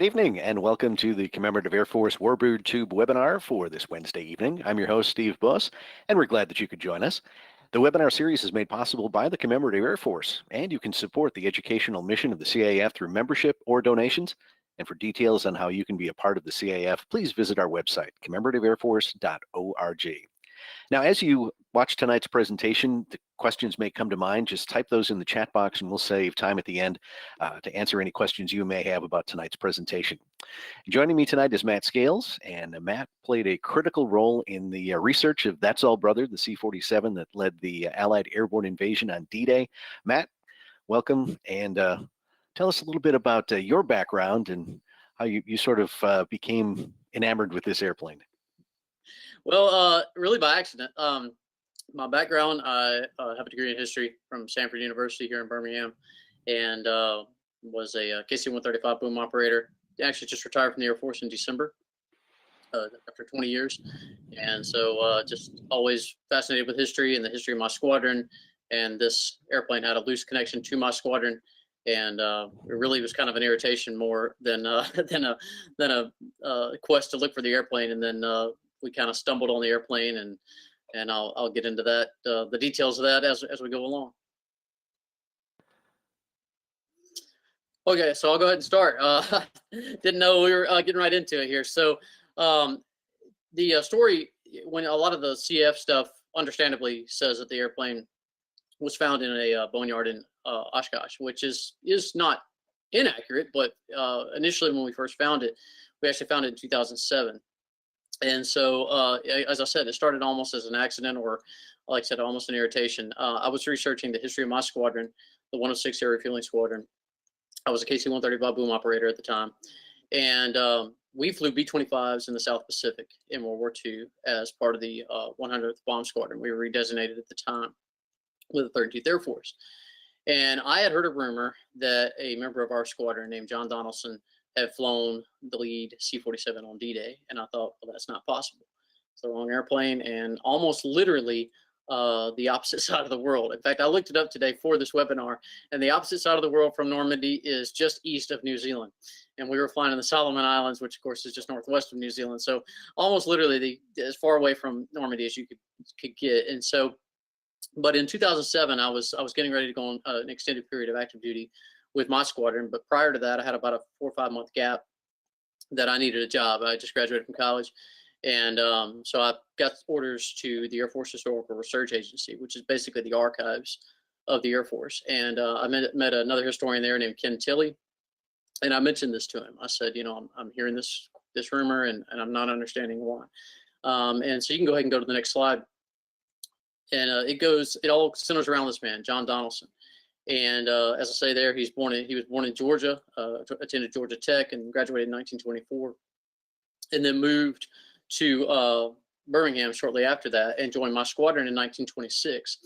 Good evening and welcome to the Commemorative Air Force Warbird Tube webinar for this Wednesday evening. I'm your host, Steve Buss, and we're glad that you could join us. The webinar series is made possible by the Commemorative Air Force, and you can support the educational mission of the CAF through membership or donations. And for details on how you can be a part of the CAF, please visit our website, commemorativeairforce.org. Now, as you watch tonight's presentation, the questions may come to mind. Just type those in the chat box and we'll save time at the end to answer any questions you may have about tonight's presentation. Joining me tonight is Matt Scales, and Matt played a critical role in the research of That's All Brother, the C-47 that led the Allied airborne invasion on D-Day. Matt, welcome, and tell us a little bit about your background and how you sort of became enamored with this airplane. Well, really by accident. My background, I have a degree in history from Stanford University here in Birmingham, and was a KC-135 boom operator. Actually just retired from the Air Force in December after 20 years. And so just always fascinated with history and the history of my squadron. And this airplane had a loose connection to my squadron. And it really was kind of an irritation more than a quest to look for the airplane. And then we kind of stumbled on the airplane, and I'll get into that, the details of that as we go along. Okay, so I'll go ahead and start. Didn't know we were getting right into it here. So the story, when a lot of the CF stuff understandably says that the airplane was found in a boneyard in Oshkosh, which is not inaccurate, but initially when we first found it, we actually found it in 2007. And so, as I said, it started almost as an accident, or like I said, almost an irritation. I was researching the history of my squadron, the 106 Air Refueling Squadron. I was a KC-135 boom operator at the time. And we flew B-25s in the South Pacific in World War II as part of the 100th Bomb Squadron. We were redesignated at the time with the 13th Air Force. And I had heard a rumor that a member of our squadron named John Donalson had flown the lead C-47 on D-Day, and I thought, well, that's not possible. It's the wrong airplane, and almost literally the opposite side of the world. In fact, I looked it up today for this webinar, and the opposite side of the world from Normandy is just east of New Zealand. And we were flying in the Solomon Islands, which of course is just northwest of New Zealand. So almost literally as far away from Normandy as you could get. And so, but in 2007, I was getting ready to go on an extended period of active duty with my squadron. But prior to that, I had about a 4 or 5 month gap that I needed a job. I just graduated from college. And so I got orders to the Air Force Historical Research Agency, which is basically the archives of the Air Force. And I met another historian there named Ken Tilley. And I mentioned this to him. I said, you know, I'm hearing this rumor, and I'm not understanding why. And so you can go ahead and go to the next slide. And it all centers around this man, John Donalson. And as I say there, he was born in Georgia, attended Georgia Tech, and graduated in 1924, and then moved to Birmingham shortly after that and joined my squadron in 1926.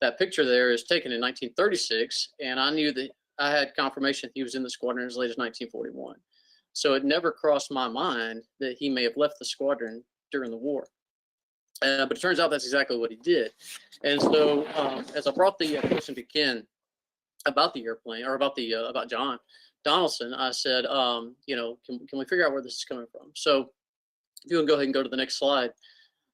That picture there is taken in 1936, and I knew that I had confirmation he was in the squadron as late as 1941. So it never crossed my mind that he may have left the squadron during the war. But it turns out that's exactly what he did. And so as I brought the question to Ken about the airplane, or about John Donalson, I said, you know, can we figure out where this is coming from? So if you can go ahead and go to the next slide.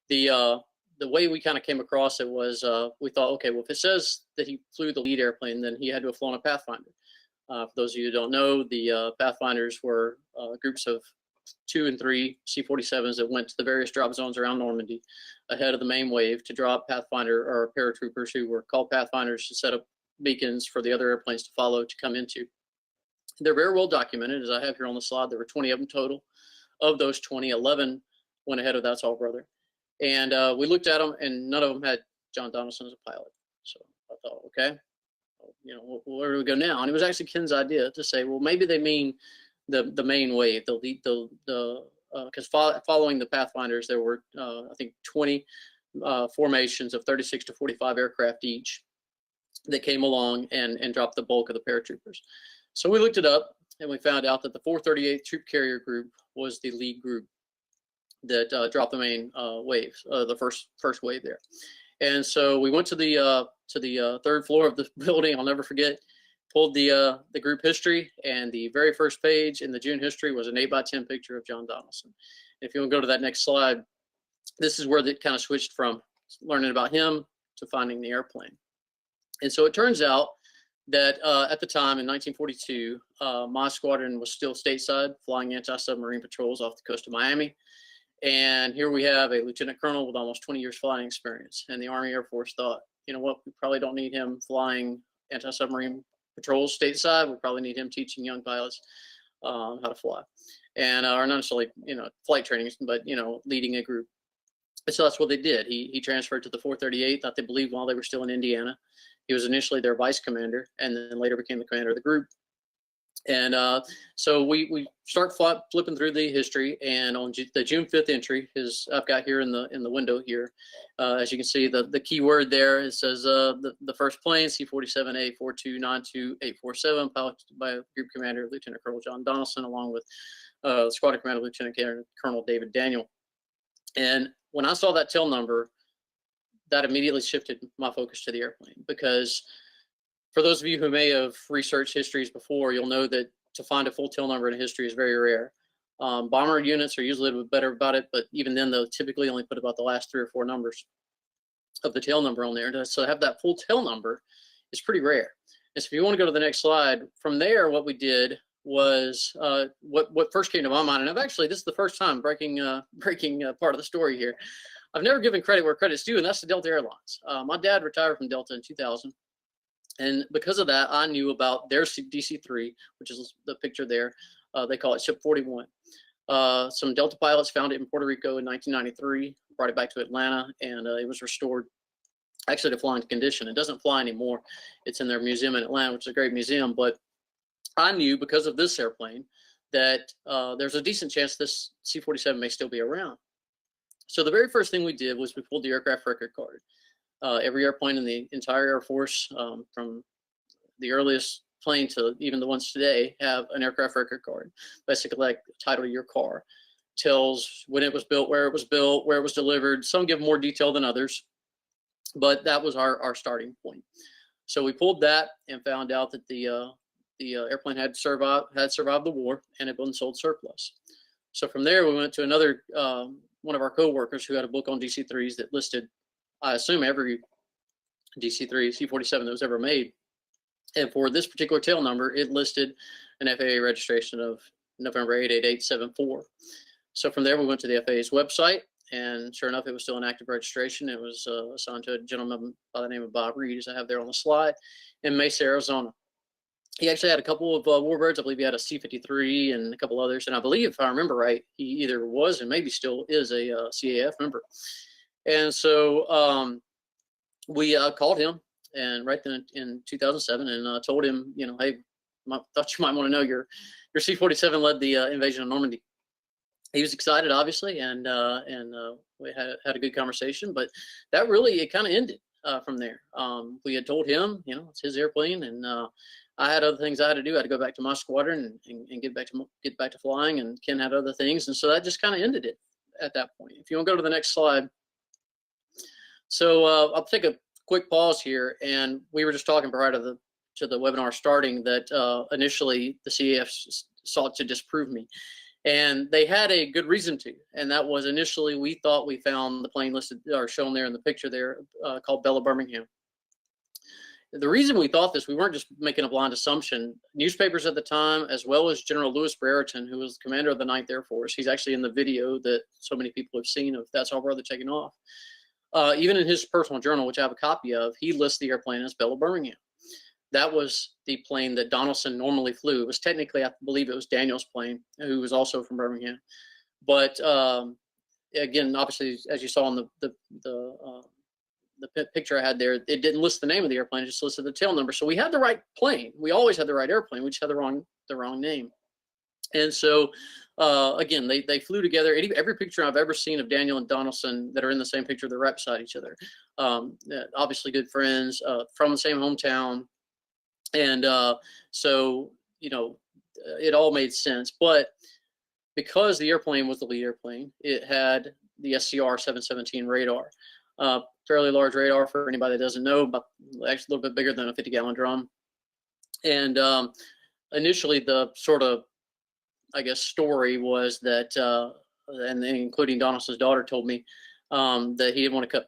The way we kind of came across it was we thought, okay, well, if it says that he flew the lead airplane, then he had to have flown a Pathfinder. For those of you who don't know, the Pathfinders were groups of 2 and 3 C-47s that went to the various drop zones around Normandy ahead of the main wave to drop Pathfinder or paratroopers, who were called Pathfinders, to set up beacons for the other airplanes to follow to come into. They're very well documented, as I have here on the slide. There were 20 of them total. Of those 20, 11 went ahead of That's All Brother. And we looked at them, and none of them had John Donalson as a pilot. So I thought, okay, you know, where do we go now? And it was actually Ken's idea to say, well, maybe they mean the main wave, because following the Pathfinders, there were, I think, 20 formations of 36 to 45 aircraft each that came along and dropped the bulk of the paratroopers. So we looked it up, and we found out that the 438th Troop Carrier Group was the lead group that dropped the main wave, the first wave there. And so we went to the 3rd floor of the building. I'll never forget. pulled the group history, and the very first page in the June history was an 8x10 picture of John Donalson. If you want to go to that next slide, this is where it kind of switched from learning about him to finding the airplane. And so it turns out that at the time in 1942, my squadron was still stateside, flying anti-submarine patrols off the coast of Miami. And here we have a lieutenant colonel with almost 20 years flying experience. And the Army Air Force thought, you know what, we probably don't need him flying anti-submarine patrols stateside. We probably need him teaching young pilots how to fly. And or not necessarily, flight training, but, leading a group. And so that's what they did. He transferred to the 438th, I believe, while they were still in Indiana. He was initially their vice commander and then later became the commander of the group. And so we start flipping through the history, and on the June 5th entry, I've got here in the window here, as you can see, the key word there, it says the first plane, C-47A 4292847, piloted by Group Commander Lieutenant Colonel John Donalson, along with Squadron Commander Lieutenant Colonel David Daniel. And when I saw that tail number, that immediately shifted my focus to the airplane, because for those of you who may have researched histories before, you'll know that to find a full tail number in a history is very rare. Bomber units are usually a little bit better about it, but even then, they'll typically only put about the last 3 or 4 numbers of the tail number on there. So to have that full tail number is pretty rare. And so if you want to go to the next slide, from there, what we did was what first came to my mind, and this is the first time breaking part of the story here. I've never given credit where credit's due, and that's to Delta Airlines. My dad retired from Delta in 2000. And because of that, I knew about their DC-3, which is the picture there. They call it Ship 41. Some Delta pilots found it in Puerto Rico in 1993, brought it back to Atlanta, and it was restored actually to flying condition. It doesn't fly anymore. It's in their museum in Atlanta, which is a great museum. But I knew because of this airplane that there's a decent chance this C-47 may still be around. So the very first thing we did was we pulled the aircraft record card. Every airplane in the entire Air Force, from the earliest plane to even the ones today, have an aircraft record card. Basically, like the title of your car, tells when it was built, where it was delivered. Some give more detail than others, but that was our starting point. So we pulled that and found out that the airplane had survived the war and had been sold surplus. So from there, we went to another one of our coworkers who had a book on DC-3s that listed, I assume, every DC-3 C-47 that was ever made. And for this particular tail number, it listed an FAA registration of November 88874. So from there, we went to the FAA's website, and sure enough, it was still an active registration. It was assigned to a gentleman by the name of Bob Reed, as I have there on the slide, in Mesa, Arizona. He actually had a couple of Warbirds. I believe he had a C-53 and a couple others. And I believe, if I remember right, he either was and maybe still is a CAF member. And so we called him, and right then in 2007, and told him, hey, thought you might want to know your C-47 led the invasion of Normandy. He was excited, obviously, and we had a good conversation. But that really, it kind of ended from there. We had told him, it's his airplane, and I had other things I had to do. I had to go back to my squadron and get back to flying, and Ken had other things, and so that just kind of ended it at that point. If you want to go to the next slide. So I'll take a quick pause here, and we were just talking prior to the webinar starting that initially the CAF sought to disprove me, and they had a good reason to, and that was initially we thought we found the plane listed or shown there in the picture there called Bella Birmingham. The reason we thought this, we weren't just making a blind assumption. Newspapers at the time, as well as General Louis Brereton, who was commander of the 9th Air Force, he's actually in the video that so many people have seen of That's Our Brother Taking Off. Even in his personal journal, which I have a copy of, he lists the airplane as Bella Birmingham. That was the plane that Donalson normally flew. It was technically, I believe it was Daniel's plane, who was also from Birmingham. But again, obviously, as you saw in the picture I had there, it didn't list the name of the airplane, it just listed the tail number. So we had the right plane. We always had the right airplane. We just had the wrong name. And so again, they flew together. Every picture I've ever seen of Daniel and Donalson that are in the same picture, they're right beside each other. Obviously good friends, from the same hometown. And so, it all made sense. But because the airplane was the lead airplane, it had the SCR-717 radar. Fairly large radar for anybody that doesn't know, but actually a little bit bigger than a 50-gallon drum. And initially, the sort of, I guess, story was that, and including Donalson's daughter told me that he didn't want to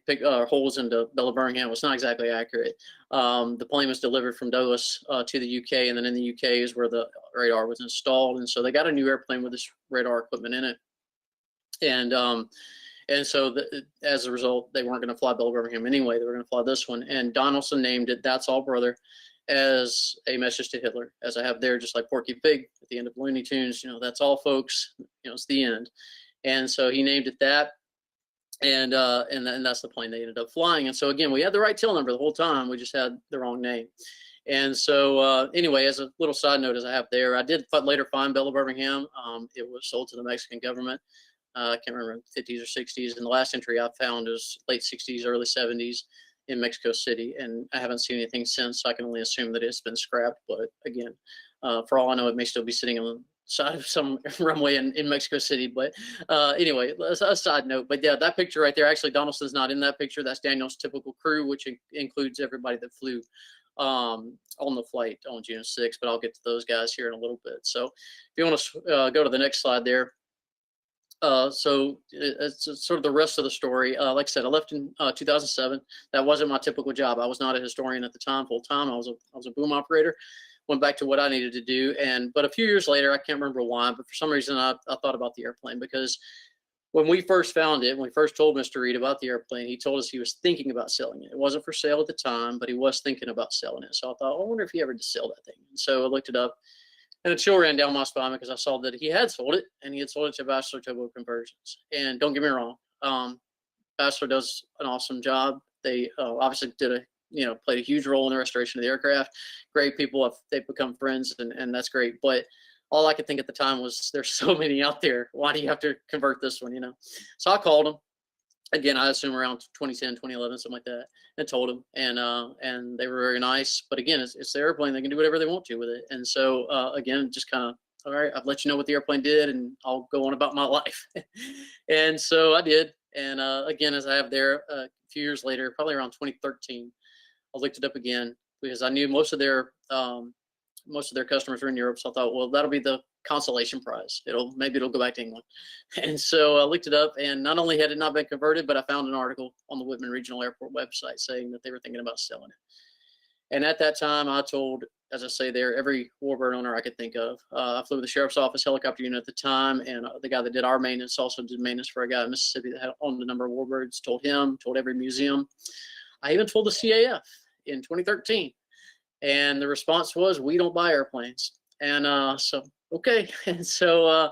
pick holes into Bella Birmingham. Was not exactly accurate. The plane was delivered from Douglas to the UK, and then in the UK is where the radar was installed. And so they got a new airplane with this radar equipment in it. And so as a result, they weren't going to fly Bella Birmingham anyway. They were going to fly this one. And Donalson named it "That's All, Brother," as a message to Hitler, as I have there, just like Porky Pig at the end of Looney Tunes. That's all, folks. It's the end. And so he named it that. And that's the plane they ended up flying. And so again, we had the right tail number the whole time. We just had the wrong name. And so anyway, as a little side note, as I have there, I did later find Bella Birmingham. It was sold to the Mexican government. I can't remember, 50s or 60s. And the last entry I found is late 60s, early 70s in Mexico City. And I haven't seen anything since, so I can only assume that it's been scrapped. But again, for all I know, it may still be sitting on the side of some runway in Mexico City. But anyway, a side note. But yeah, that picture right there, actually, Donaldson's not in that picture. That's Daniel's typical crew, which includes everybody that flew on the flight on June 6th. But I'll get to those guys here in a little bit. So if you want to go to the next slide there. So it's sort of the rest of the story. Like I said, I left in 2007. That wasn't my typical job. I was not a historian at the time, full time. I was a boom operator. Went back to what I needed to do. But a few years later, I can't remember why, but for some reason I thought about the airplane, because when we first found it, when we first told Mr. Reed about the airplane, he told us he was thinking about selling it. It wasn't for sale at the time, but he was thinking about selling it. So I thought, I wonder if he ever did sell that thing. And so I looked it up. And a chill ran down my spine because I saw that he had sold it, and he had sold it to Bachelor Turbo Conversions. And don't get me wrong, Bachelor does an awesome job. They obviously played a huge role in the restoration of the aircraft. Great people, they've become friends, and that's great. But all I could think at the time was, there's so many out there. Why do you have to convert this one? So I called him. Again, I assume around 2010, 2011, something like that, and told them, and they were very nice. But again, it's their airplane; they can do whatever they want to with it. And so again, just kind of, all right, I've let you know what the airplane did, and I'll go on about my life. And so I did. And again, as I have there, a few years later, probably around 2013, I looked it up again because I knew most of their customers were in Europe. So I thought, well, that'll be the consolation prize. Maybe it'll go back to England. And so I looked it up, and not only had it not been converted, but I found an article on the Whitman Regional Airport website saying that they were thinking about selling it. And at that time, I told, as I say there, every Warbird owner I could think of. I flew with the Sheriff's Office helicopter unit at the time, and the guy that did our maintenance also did maintenance for a guy in Mississippi that had owned a number of Warbirds. Told him, told every museum. I even told the CAF in 2013. And the response was, we don't buy airplanes. And so, okay. And so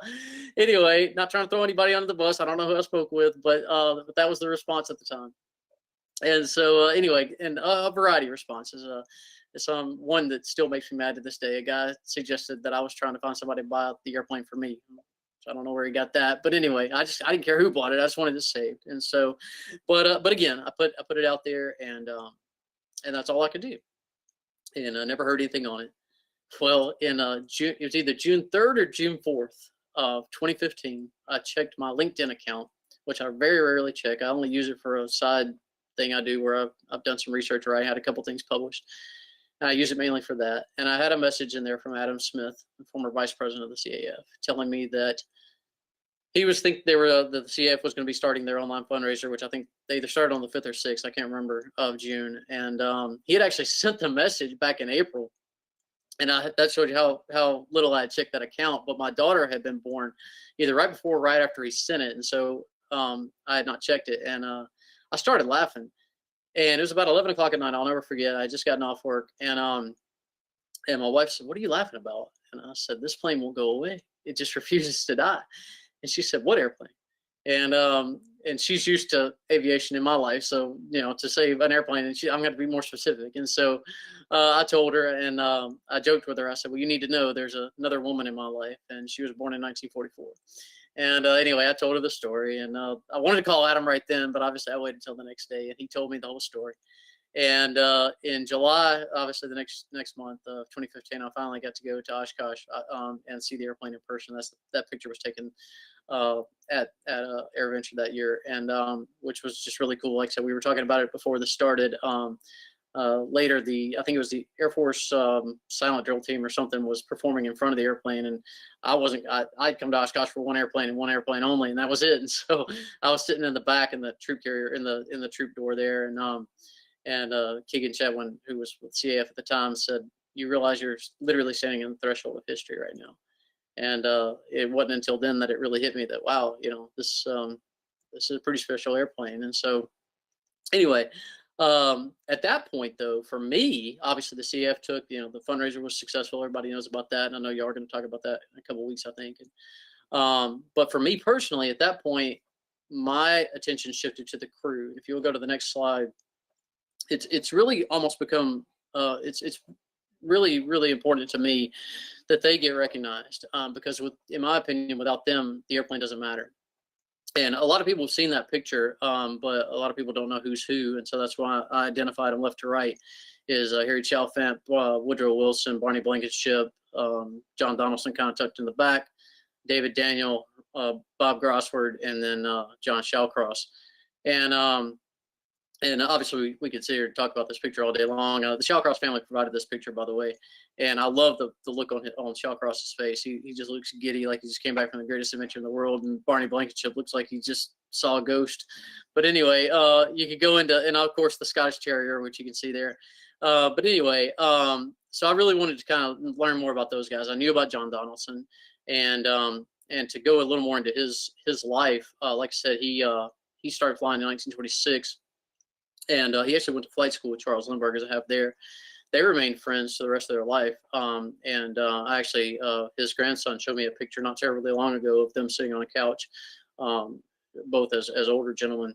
anyway, not trying to throw anybody under the bus. I don't know who I spoke with, but that was the response at the time. And so anyway, and a variety of responses. One that still makes me mad to this day. A guy suggested that I was trying to find somebody to buy the airplane for me. So I don't know where he got that, but anyway, I didn't care who bought it. I just wanted it saved. And so, but again, I put it out there, and that's all I could do. And I never heard anything on it. Well, in June, it was either June 3rd or June 4th of 2015, I checked my LinkedIn account, which I very rarely check. I only use it for a side thing I do where I've done some research, or I had a couple things published. And I use it mainly for that. And I had a message in there from Adam Smith, the former vice president of the CAF, telling me that he was thinking the CAF was going to be starting their online fundraiser, which I think they either started on the 5th or 6th, I can't remember, of June. And he had actually sent the message back in April. And that showed you how little I had checked that account. But my daughter had been born either right before or right after he sent it. And so I had not checked it. And I started laughing. And it was about 11 o'clock at night. I'll never forget. I had just gotten off work. And my wife said, "What are you laughing about?" And I said, "This plane won't go away. It just refuses to die." And she said, "What airplane?" And she's used to aviation in my life, so to save an airplane, and I'm going to be more specific. And so I told her, and I joked with her. I said, "Well, you need to know there's another woman in my life, and she was born in 1944." And anyway, I told her the story, and I wanted to call Adam right then, but obviously I waited until the next day, and he told me the whole story. And in July, obviously the next month, 2015, I finally got to go to Oshkosh and see the airplane in person. That picture was taken at AirVenture that year, and which was just really cool. Like I said, we were talking about it before this started. later, I think it was the Air Force silent drill team or something was performing in front of the airplane, and I'd come to Oshkosh for one airplane and one airplane only, and that was it. And so I was sitting in the back in the troop carrier in the troop door there, and Keegan Chetwin, who was with CAF at the time, said, "You realize you're literally standing on the threshold of history right now." And it wasn't until then that it really hit me that, wow, this is a pretty special airplane. And so anyway, at that point though, for me, obviously the CF took, the fundraiser was successful. Everybody knows about that. And I know y'all are going to talk about that in a couple of weeks, I think. But for me personally, at that point, my attention shifted to the crew. If you'll go to the next slide, it's really almost become, it's really, really important to me that they get recognized, because in my opinion, without them, the airplane doesn't matter. And a lot of people have seen that picture, but a lot of people don't know who's who. And so that's why I identified them left to right is Harry Chalfant, Woodrow Wilson, Barney Blankenship, John Donalson kind of tucked in the back, David Daniel, Bob Grossword, and then John Shallcross. And obviously we could sit here and talk about this picture all day long. The Shallcross family provided this picture, by the way. And I love the look on Shallcross's face. He just looks giddy, like he just came back from the greatest adventure in the world. And Barney Blankenship looks like he just saw a ghost. But anyway, you could go into, and of course the Scottish Terrier, which you can see there. But anyway, so I really wanted to kind of learn more about those guys. I knew about John Donaldson, and to go a little more into his life. Like I said, he started flying in 1926. And he actually went to flight school with Charles Lindbergh, as I have there. They remained friends for the rest of their life. I actually, his grandson showed me a picture not terribly long ago of them sitting on a couch, both as older gentlemen.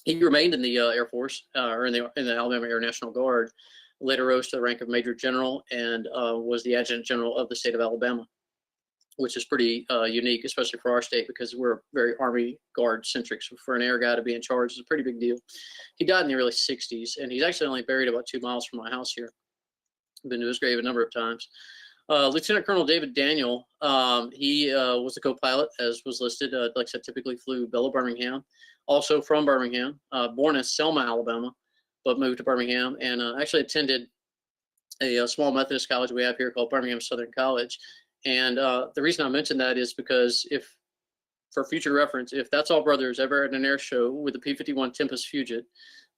He remained in the Air Force, or in the Alabama Air National Guard, later rose to the rank of Major General, and was the Adjutant General of the state of Alabama, which is pretty unique, especially for our state, because we're very Army Guard centric. So for an air guy to be in charge is a pretty big deal. He died in the early 60s, and he's actually only buried about 2 miles from my house here. I've been to his grave a number of times. Lieutenant Colonel David Daniel, he was a co-pilot, as was listed. Like I said, typically flew Bella Birmingham, also from Birmingham, born in Selma, Alabama, but moved to Birmingham, and actually attended a small Methodist college we have here called Birmingham Southern College. And the reason I mention that is because for future reference, if That's All Brothers ever at an air show with the P-51 Tempest Fugit,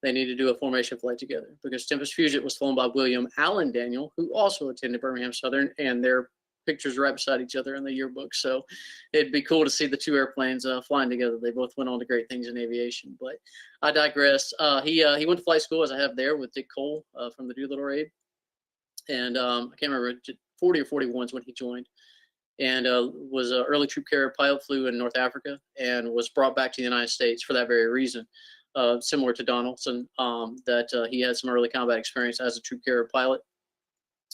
they need to do a formation flight together, because Tempest Fugit was flown by William Allen Daniel, who also attended Birmingham Southern, and their pictures right beside each other in the yearbook. So it'd be cool to see the two airplanes flying together. They both went on to great things in aviation, but I digress. He went to flight school, as I have there, with Dick Cole from the Doolittle Raid. And I can't remember, 40 or 41 is when he joined, and was an early troop carrier pilot, flew in North Africa, and was brought back to the United States for that very reason. Similar to Donaldson, that he had some early combat experience as a troop carrier pilot.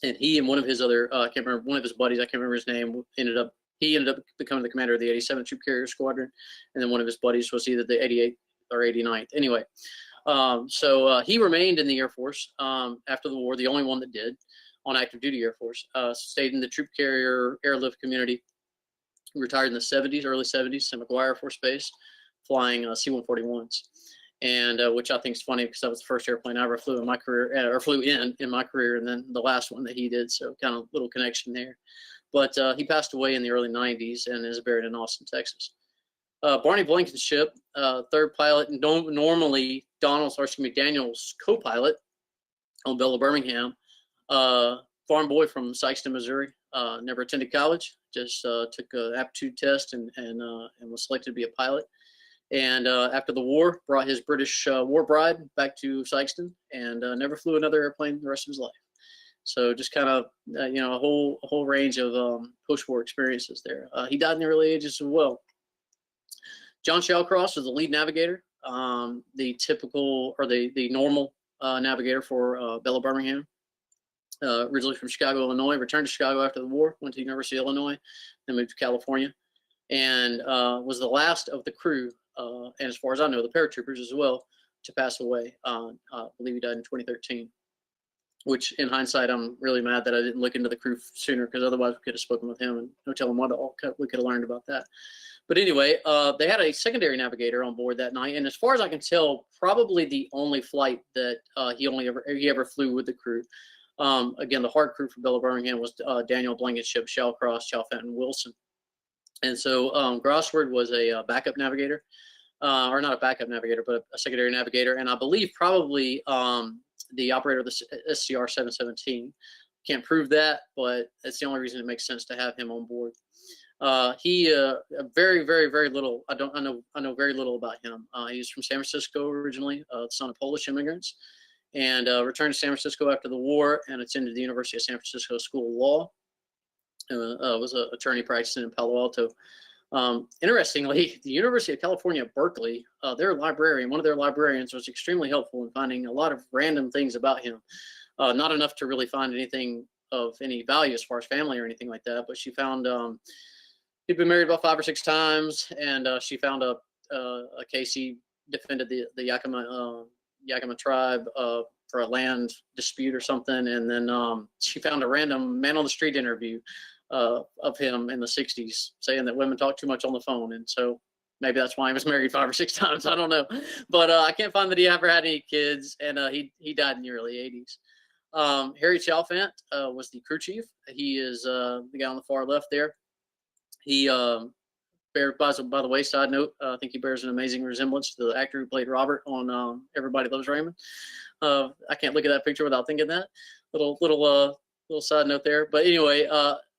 And he and one of his other, I can't remember, one of his buddies, I can't remember his name, ended up becoming the commander of the 87th Troop Carrier Squadron. And then one of his buddies was either the 88th or 89th. Anyway, so he remained in the Air Force after the war, the only one that did, on active duty Air Force. Stayed in the troop carrier airlift community. Retired in the 70s, early 70s, St. McGuire Air Force Base, flying C-141s. And which I think is funny, because that was the first airplane I ever flew in my career, or flew in my career, and then the last one that he did. So kind of little connection there. But he passed away in the early 90s and is buried in Austin, Texas. Barney Blankenship, third pilot, normally Daniel's co-pilot on Bella Birmingham. Farm boy from Sykeston, Missouri. Never attended college. Just took an aptitude test and was selected to be a pilot. And after the war, brought his British war bride back to Sykeston, and never flew another airplane the rest of his life. So just kind of a whole range of post-war experiences there. He died in the early ages as well. John Shallcross was the lead navigator, the typical or the normal navigator for Bella Birmingham. Originally from Chicago, Illinois, returned to Chicago after the war, went to the University of Illinois, then moved to California, and was the last of the crew, and as far as I know, the paratroopers as well, to pass away. I believe he died in 2013. which in hindsight, I'm really mad that I didn't look into the crew sooner, because otherwise we could have spoken with him and no telling what all we could have learned about that. But anyway, they had a secondary navigator on board that night, and as far as I can tell, probably the only flight that he ever flew with the crew. Again, the hard crew for Bella Birmingham was Daniel Blankenship, Shellcross, Chalfant, and Wilson. And so Grossword was a backup navigator, or not a backup navigator, but a secondary navigator, and I believe probably the operator of the SCR-717. Can't prove that, but that's the only reason it makes sense to have him on board. He very, very, very little. I know very little about him. He's from San Francisco originally, son of Polish immigrants, and returned to San Francisco after the war and attended the University of San Francisco School of Law. Was an attorney practicing in Palo Alto. Interestingly, the University of California, Berkeley, their librarian, one of their librarians, was extremely helpful in finding a lot of random things about him. Not enough to really find anything of any value as far as family or anything like that, but she found he'd been married about 5 or 6 times, and she found a case he defended the Yakima tribe for a land dispute or something, and then she found a random man on the street interview of him in the 60s saying that women talk too much on the phone, and so maybe that's why he was married 5 or 6 times. I don't know, but I can't find that he ever had any kids, and he died in the early 80s. Harry Chalfant was the crew chief. He is the guy on the far left there. He by the way, side note, I think he bears an amazing resemblance to the actor who played Robert on Everybody Loves Raymond. I can't look at that picture without thinking that. Little side note there. But anyway,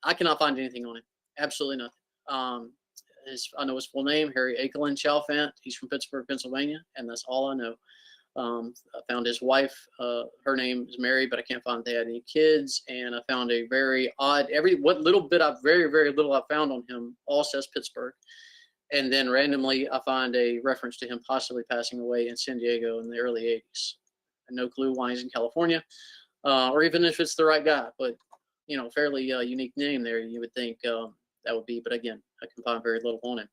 I cannot find anything on him. Absolutely nothing. I know his full name, Harry Akelin Chalfant. He's from Pittsburgh, Pennsylvania, and that's all I know. I found his wife. Her name is Mary, but I can't find if they had any kids. And I found a very odd, what little bit very, very little I found on him all says Pittsburgh. And then randomly, I find a reference to him possibly passing away in San Diego in the early 80s. No clue why he's in California, or even if it's the right guy, but fairly unique name there. You would think that would be, but again, I can find very little on him.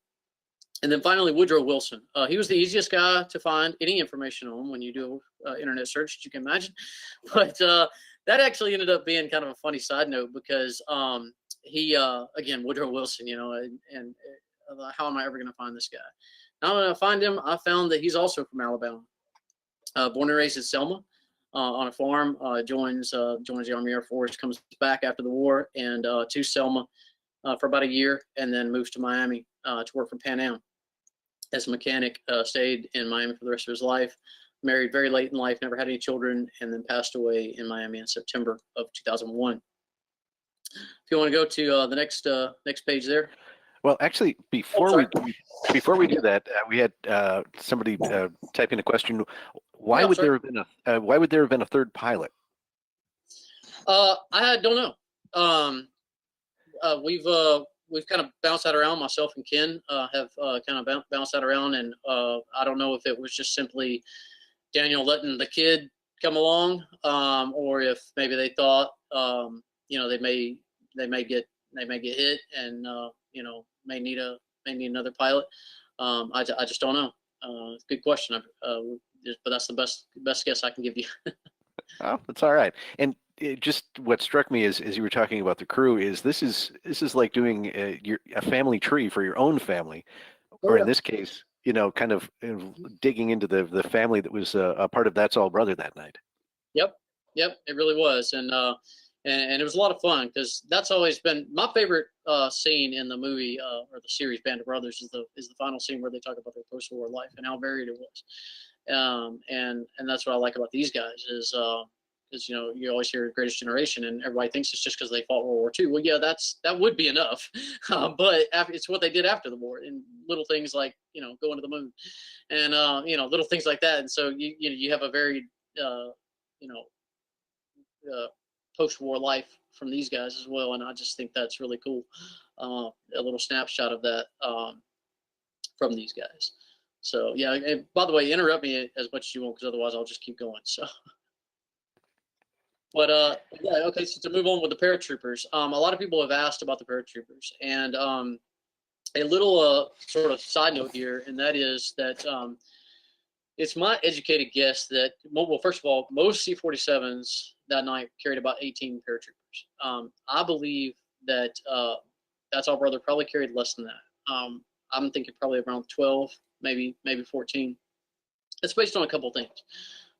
And then finally, Woodrow Wilson. He was the easiest guy to find any information on when you do internet search, you can imagine. But that actually ended up being kind of a funny side note, because he, again, Woodrow Wilson, and how am I ever going to find this guy? Now when I find him, I found that he's also from Alabama. Born and raised in Selma on a farm, joins the Army Air Force, comes back after the war, and to Selma for about a year, and then moves to Miami to work for Pan Am as a mechanic. Stayed in Miami for the rest of his life. Married very late in life, never had any children, and then passed away in Miami in September of 2001. If you want to go to the next page there. Well, actually, before we do that, we had somebody type in a question. Why would there have been a third pilot? I don't know. We've kind of bounced that around. Myself and Ken have kind of bounced that around, and I don't know if it was just simply Daniel letting the kid come along, or if maybe they thought they may get hit and may need another pilot. I just don't know. Good question. But that's the best guess I can give you. Oh, that's all right. And just what struck me as you were talking about the crew is this is like doing a family tree for your own family, or in this case, kind of digging into the family that was a part of That's All Brother that night. Yep, it really was, and it was a lot of fun, because that's always been my favorite scene in the movie or the series Band of Brothers is the final scene where they talk about their post-war life and how varied it was. And that's what I like about these guys is you always hear Greatest Generation, and everybody thinks it's just because they fought World War II. Well, yeah, that would be enough, but it's what they did after the war, and little things like going to the moon, and little things like that. And so you have a very post-war life from these guys as well, and I just think that's really cool. A little snapshot of that from these guys. So yeah, and by the way, interrupt me as much as you want, because otherwise I'll just keep going. So, but yeah, okay. So to move on with the paratroopers, a lot of people have asked about the paratroopers, and a little sort of side note here, and that is that It's my educated guess that, well, first of all, most C-47s that night carried about 18 paratroopers. I believe that That's All Brother probably carried less than that. I'm thinking probably around 12, maybe 14. It's based on a couple things.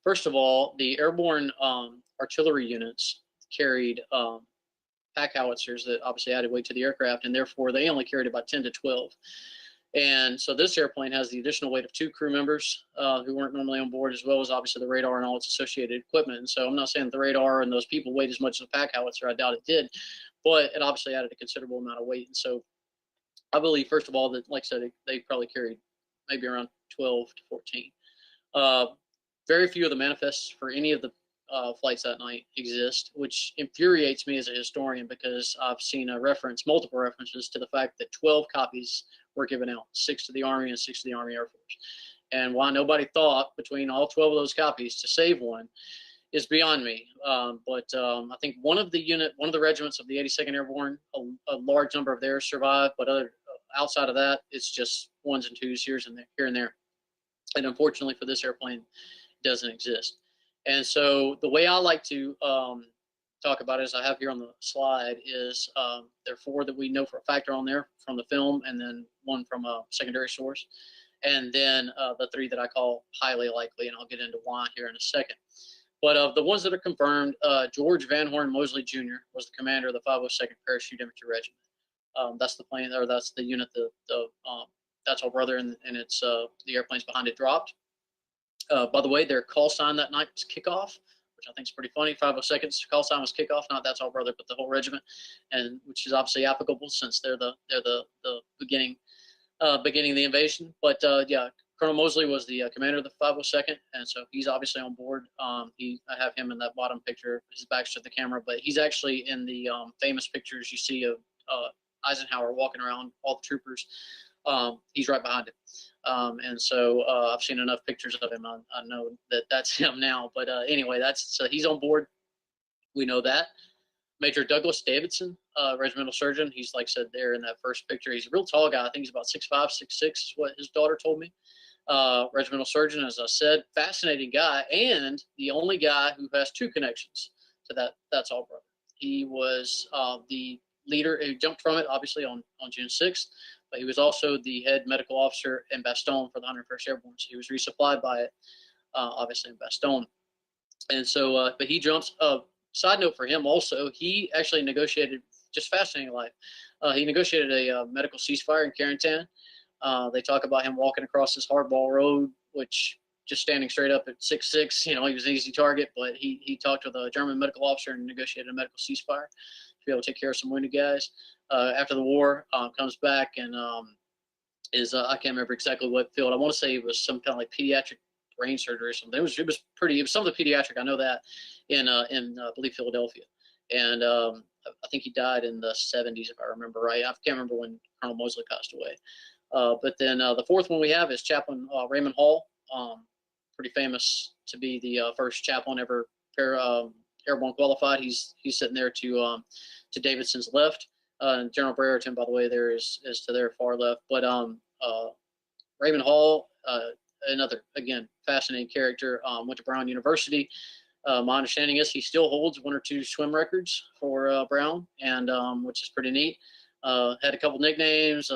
First of all, the airborne artillery units carried pack howitzers that obviously added weight to the aircraft, and therefore they only carried about 10 to 12. And so this airplane has the additional weight of 2 crew members who weren't normally on board, as well as obviously the radar and all its associated equipment. And so I'm not saying the radar and those people weighed as much as a pack howitzer. I doubt it did, but it obviously added a considerable amount of weight. And so I believe, first of all, that, like I said, they probably carried maybe around 12 to 14. Very few of the manifests for any of the flights that night exist, which infuriates me as a historian, because I've seen multiple references to the fact that 12 copies were given out, 6 to the Army and 6 to the Army Air Force. And why nobody thought between all 12 of those copies to save one is beyond me. But I think one of the regiments of the 82nd Airborne, a large number of theirs survived, but outside of that, it's just 1s and 2s here and there. And unfortunately for this airplane, it doesn't exist. And so the way I like to talk about it, as I have here on the slide, is there are 4 that we know for a fact are on there from the film, and then 1 from a secondary source, and then the 3 that I call highly likely, and I'll get into why here in a second. But of the ones that are confirmed, George Van Horn Mosley Jr. was the commander of the 502nd Parachute Infantry Regiment. That's the plane, or that's the unit That's All Brother, and it's the airplanes behind it dropped. By the way, their call sign that night was Kickoff, which I think is pretty funny. 502nd's call sign was Kickoff, not That's All Brother, but the whole regiment, and which is obviously applicable since they're the beginning the invasion. But yeah, Colonel Mosley was the commander of the 502nd, and so he's obviously on board. I have him in that bottom picture. His back's to the camera, but he's actually in the famous pictures you see of Eisenhower walking around all the troopers. He's right behind him. And so I've seen enough pictures of him. I know that that's him now. But anyway, so he's on board. We know that. Major Douglas Davidson, regimental surgeon. He's, like I said, there in that first picture. He's a real tall guy. I think he's about 6'5", 6'6", is what his daughter told me. Regimental surgeon, as I said, fascinating guy, and the only guy who has 2 connections to That's All Brother. He was the leader who jumped from it, obviously, on June 6th. But he was also the head medical officer in Bastogne for the 101st Airborne. So he was resupplied by it, obviously, in Bastogne. And so, but he jumps. Side note for him also, he actually negotiated, just fascinating life. He negotiated a medical ceasefire in Carentan. They talk about him walking across this hardball road, which just standing straight up at 6'6", he was an easy target, but he talked with a German medical officer and negotiated a medical ceasefire to be able to take care of some wounded guys. After the war, comes back and I can't remember exactly what field. I want to say it was some kind of like pediatric brain surgery or something. It was some of the pediatric. I know that in I believe Philadelphia, and I think he died in the 70s if I remember right. I can't remember when Colonel Mosley passed away. But then the 4th one we have is Chaplain Raymond Hall, pretty famous to be the first chaplain ever airborne qualified. He's sitting there to Davidson's left. General Brereton, by the way, there is to their far left. But Raymond Hall, another, again, fascinating character, went to Brown University. My understanding is he still holds 1 or 2 swim records for Brown, and which is pretty neat. Had a couple nicknames,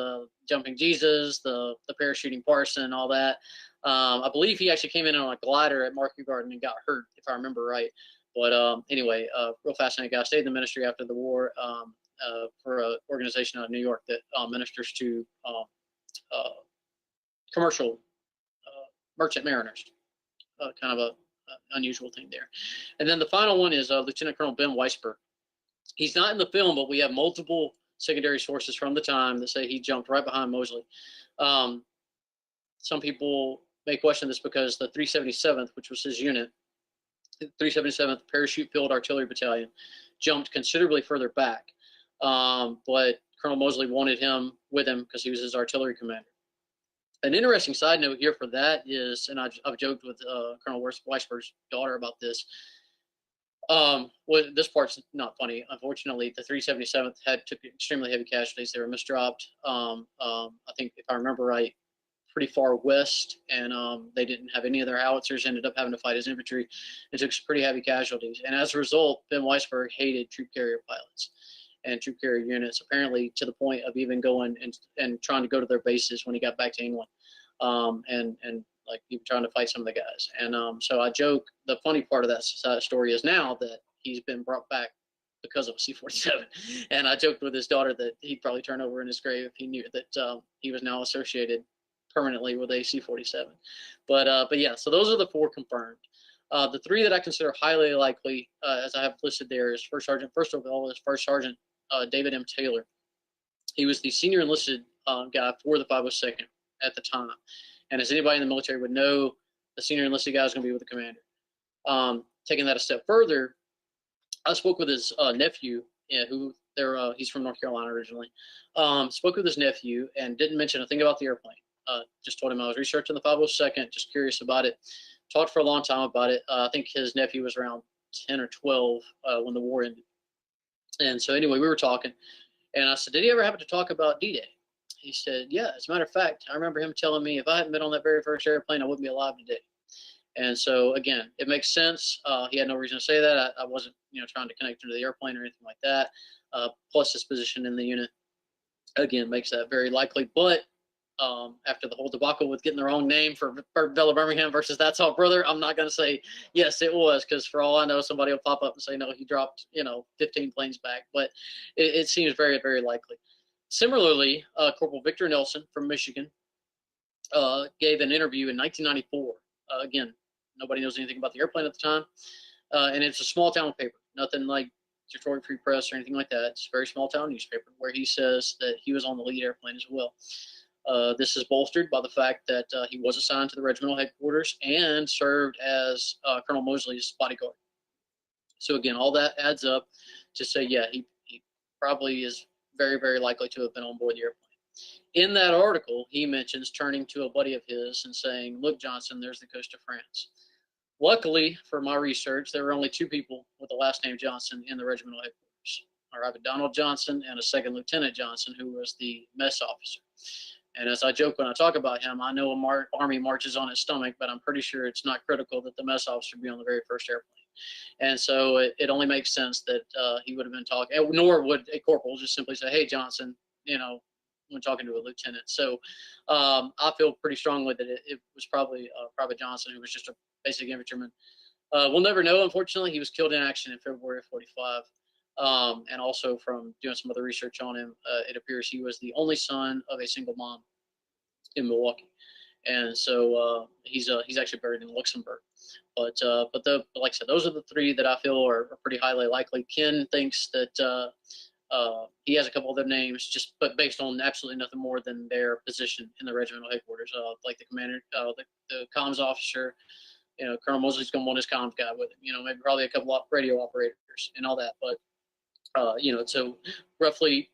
Jumping Jesus, the Parachuting Parson, all that. I believe he actually came in on a glider at Market Garden and got hurt, if I remember right. But anyway, real fascinating guy. Stayed in the ministry after the war. For an organization out of New York that ministers to commercial merchant mariners. Kind of a unusual thing there. And then the final one is Lieutenant Colonel Ben Weisberg. He's not in the film, but we have multiple secondary sources from the time that say he jumped right behind Mosley. Some people may question this because the 377th, which was his unit, the 377th Parachute Field Artillery Battalion, jumped considerably further back. But Colonel Mosley wanted him with him because he was his artillery commander. An interesting side note here for that is, and I've joked with Colonel Weisberg's daughter about this. Well, this part's not funny. Unfortunately, the 377th took extremely heavy casualties. They were misdropped. I think, if I remember right, pretty far west, and they didn't have any of their howitzers, ended up having to fight as infantry and took some pretty heavy casualties. And as a result, Ben Weisberg hated troop carrier pilots and troop carrier units, apparently to the point of even going and trying to go to their bases when he got back to England, and like even trying to fight some of the guys. And so I joke, the funny part of that story is now that he's been brought back because of a C-47. And I joked with his daughter that he'd probably turn over in his grave if he knew that he was now associated permanently with a C-47. But yeah, so those are the 4 confirmed. The 3 that I consider highly likely, as I have listed there, is First Sergeant David M. Taylor. He was the senior enlisted guy for the 502nd at the time. And as anybody in the military would know, the senior enlisted guy is going to be with the commander. Taking that a step further, I spoke with his nephew, he's from North Carolina originally. Spoke with his nephew and didn't mention a thing about the airplane. Just told him I was researching the 502nd, just curious about it. Talked for a long time about it. I think his nephew was around 10 or 12 when the war ended. And so anyway, we were talking, and I said, did he ever happen to talk about D-Day? He said, yeah, as a matter of fact, I remember him telling me if I hadn't been on that very first airplane, I wouldn't be alive today. And so again, it makes sense. He had no reason to say that. I wasn't, trying to connect him to the airplane or anything like that. Plus his position in the unit, again, makes that very likely. But after the whole debacle with getting the wrong name for Bella Birmingham versus That's All Brother, I'm not going to say, yes, it was, because for all I know, somebody will pop up and say, no, he dropped, 15 planes back. But it seems very, very likely. Similarly, Corporal Victor Nelson from Michigan gave an interview in 1994. Again, nobody knows anything about the airplane at the time. And it's a small town paper, nothing like Detroit Free Press or anything like that. It's a very small town newspaper where he says that he was on the lead airplane as well. This is bolstered by the fact that he was assigned to the regimental headquarters and served as Colonel Mosley's bodyguard. So again, all that adds up to say, yeah, he probably is very, very likely to have been on board the airplane. In that article, he mentions turning to a buddy of his and saying, look, Johnson, there's the coast of France. Luckily for my research, there were only 2 people with the last name Johnson in the regimental headquarters. I have a Donald Johnson and a 2nd Lieutenant Johnson, who was the mess officer. And as I joke when I talk about him, I know Army marches on its stomach, but I'm pretty sure it's not critical that the mess officer be on the very first airplane. And so it only makes sense that he would have been talking, nor would a corporal just simply say, hey, Johnson, when talking to a lieutenant. So I feel pretty strongly that it was probably Private Johnson, who was just a basic infantryman. We'll never know, unfortunately. He was killed in action in February of 45. And also from doing some other research on him, it appears he was the only son of a single mom in Milwaukee. And so he's actually buried in Luxembourg. But like I said, those are the 3 that I feel are pretty highly likely. Ken thinks that he has a couple of their names, but based on absolutely nothing more than their position in the regimental headquarters, like the commander, the comms officer. Colonel Mosley's going to want his comms guy with him. Maybe probably a couple of radio operators and all that. But so roughly,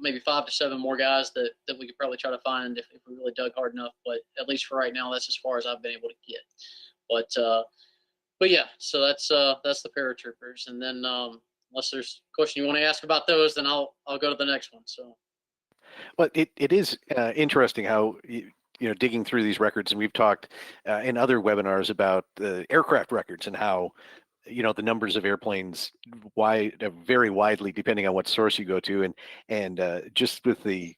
maybe 5 to 7 more guys that we could probably try to find if we really dug hard enough. But at least for right now, that's as far as I've been able to get. But yeah, so that's the paratroopers. And then unless there's a question you want to ask about those, then I'll go to the next one. So. Well, it is interesting how digging through these records, and we've talked in other webinars about the aircraft records and how the numbers of airplanes vary widely depending on what source you go to, and just with the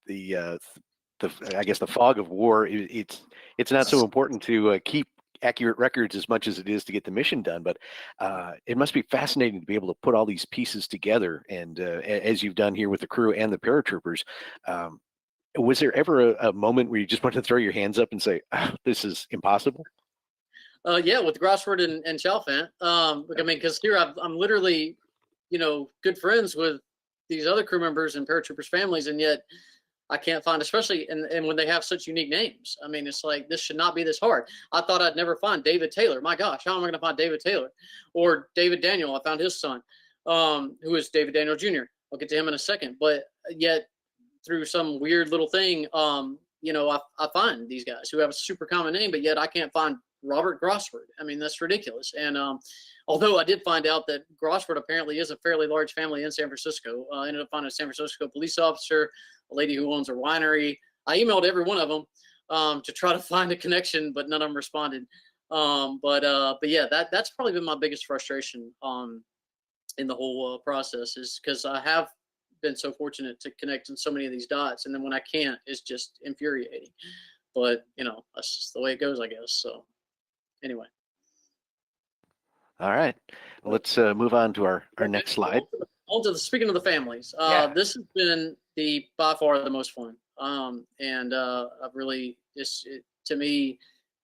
I guess the fog of war, it's not so important to keep accurate records as much as it is to get the mission done. But it must be fascinating to be able to put all these pieces together, and as you've done here with the crew and the paratroopers. Was there ever a moment where you just wanted to throw your hands up and say, this is impossible? Yeah, with Grossford and Chalfant. Because here I'm literally, good friends with these other crew members and paratroopers' families, and yet I can't find, especially and when they have such unique names. I mean, it's like, this should not be this hard. I thought I'd never find David Taylor. My gosh, how am I going to find David Taylor? Or David Daniel. I found his son, who is David Daniel Jr. I'll get to him in a second. But yet, through some weird little thing, I find these guys who have a super common name, but yet I can't find Robert Grossford. I mean, that's ridiculous. And although I did find out that Grossford apparently is a fairly large family in San Francisco, I ended up finding a San Francisco police officer, a lady who owns a winery. I emailed every one of them. to try to find a connection, but none of them responded. But yeah, that's probably been my biggest frustration in the whole process, is because I have been so fortunate to connect in so many of these dots, and then when I can't, it's just infuriating. But that's just the way it goes, I guess. So anyway. All right, let's move on to our next slide. Speaking of the families, this has been by far the most fun. And I've really, to me,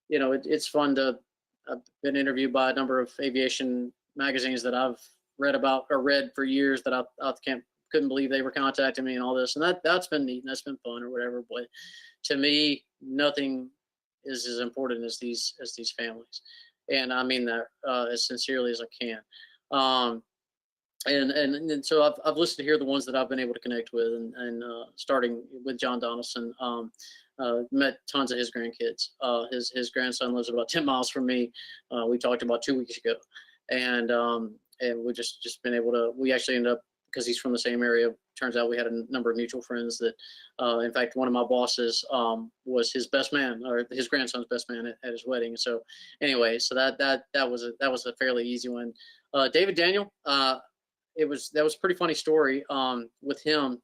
it's fun to. I've been interviewed by a number of aviation magazines that I've read for years, that I couldn't believe they were contacting me and all this, and that's been neat and that's been fun or whatever. But to me, nothing is as important as these families, and I mean that as sincerely as I can. And so I've listed here the ones that I've been able to connect with, and starting with John Donalson. Met tons of his grandkids. His grandson lives about 10 miles from me. We talked about 2 weeks ago, and we just been able to. We actually ended up, because he's from the same area. Turns out we had a number of mutual friends that, in fact, one of my bosses was his best man, or his grandson's best man at his wedding. So anyway, so that was a fairly easy one. David Daniel. That was a pretty funny story with him.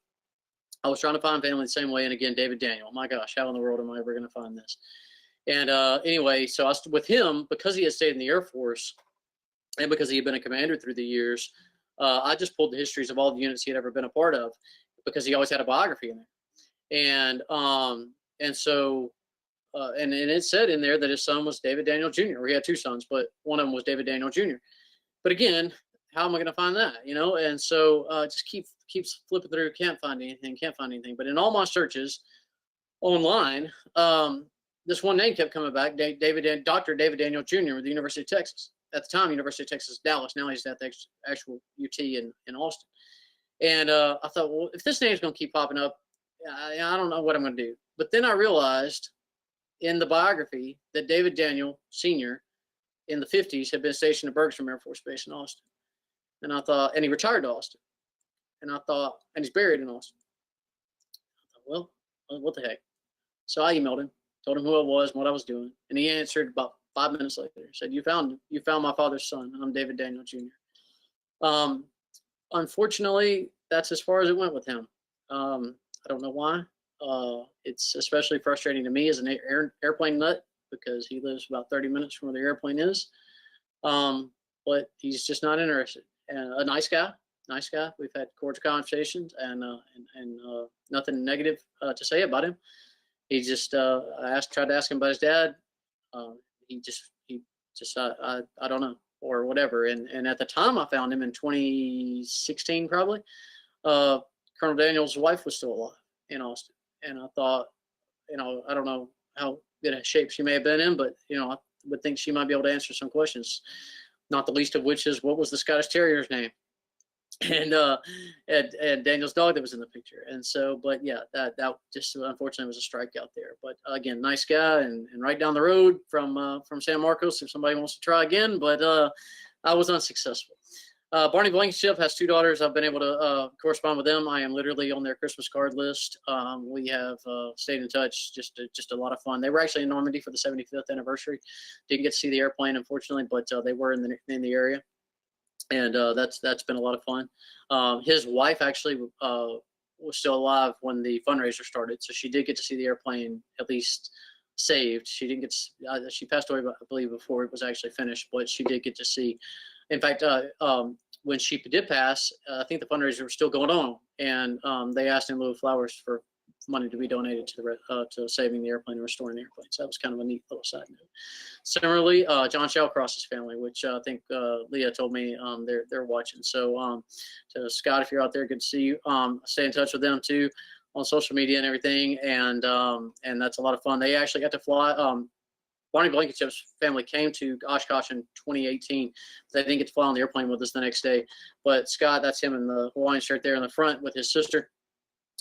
I was trying to find family the same way, and again, David Daniel. My gosh, how in the world am I ever going to find this? And anyway, so with him, because he had stayed in the Air Force, and because he had been a commander through the years, I just pulled the histories of all the units he had ever been a part of, because he always had a biography in there. And so it said in there that his son was David Daniel Jr. Or he had two sons, but one of them was David Daniel Jr. But again, how am I going to find that? And so just keeps flipping through. Can't find anything. But in all my searches online, this one name kept coming back: Dr. David Daniel Jr. with the University of Texas. At the time, University of Texas, Dallas. Now he's at the actual UT in Austin. And I thought, well, if this name's going to keep popping up, I don't know what I'm going to do. But then I realized in the biography that David Daniel Sr. in the 50s had been stationed at Bergstrom Air Force Base in Austin. And I thought, and he retired to Austin. And I thought, and he's buried in Austin. I thought, well, what the heck? So I emailed him, told him who I was and what I was doing. And he answered about 5 minutes later. He said, you found my father's son. I'm David Daniel Jr. Unfortunately, that's as far as it went with him. I don't know why. It's especially frustrating to me as an airplane nut, because he lives about 30 minutes from where the airplane is. But he's just not interested. And a nice guy. We've had cordial conversations, and nothing negative to say about him. He just tried to ask him about his dad. He just I don't know, or whatever. And at the time I found him in 2016 probably. Colonel Daniel's wife was still alive in Austin, and I thought, I don't know how good a shape she may have been in, but I would think she might be able to answer some questions. Not the least of which is, what was the Scottish Terrier's name? And Daniel's dog that was in the picture. And so, but yeah, that just unfortunately was a strikeout there. But again, nice guy, and right down the road from San Marcos if somebody wants to try again. But I was unsuccessful. Barney Blankenship has two daughters. I've been able to correspond with them. I am literally on their Christmas card list. We have stayed in touch. Just a lot of fun. They were actually in Normandy for the 75th anniversary. Didn't get to see the airplane, unfortunately, but they were in the area, and that's been a lot of fun. His wife actually was still alive when the fundraiser started, so she did get to see the airplane at least saved. She didn't get to, she passed away, I believe, before it was actually finished, but she did get to see. In fact, when she did pass, I think the fundraiser was still going on, and they asked in lieu of flowers for money to be donated to saving the airplane and restoring the airplane. So that was kind of a neat little side note. Similarly, John Shellcross's family, which I think Leah told me they're watching. So to Scott, if you're out there, good to see you. Stay in touch with them too on social media and everything, and that's a lot of fun. They actually got to fly. Barney Blankenship's family came to Oshkosh in 2018. They didn't get to fly on the airplane with us the next day. But Scott, that's him in the Hawaiian shirt there in the front with his sister.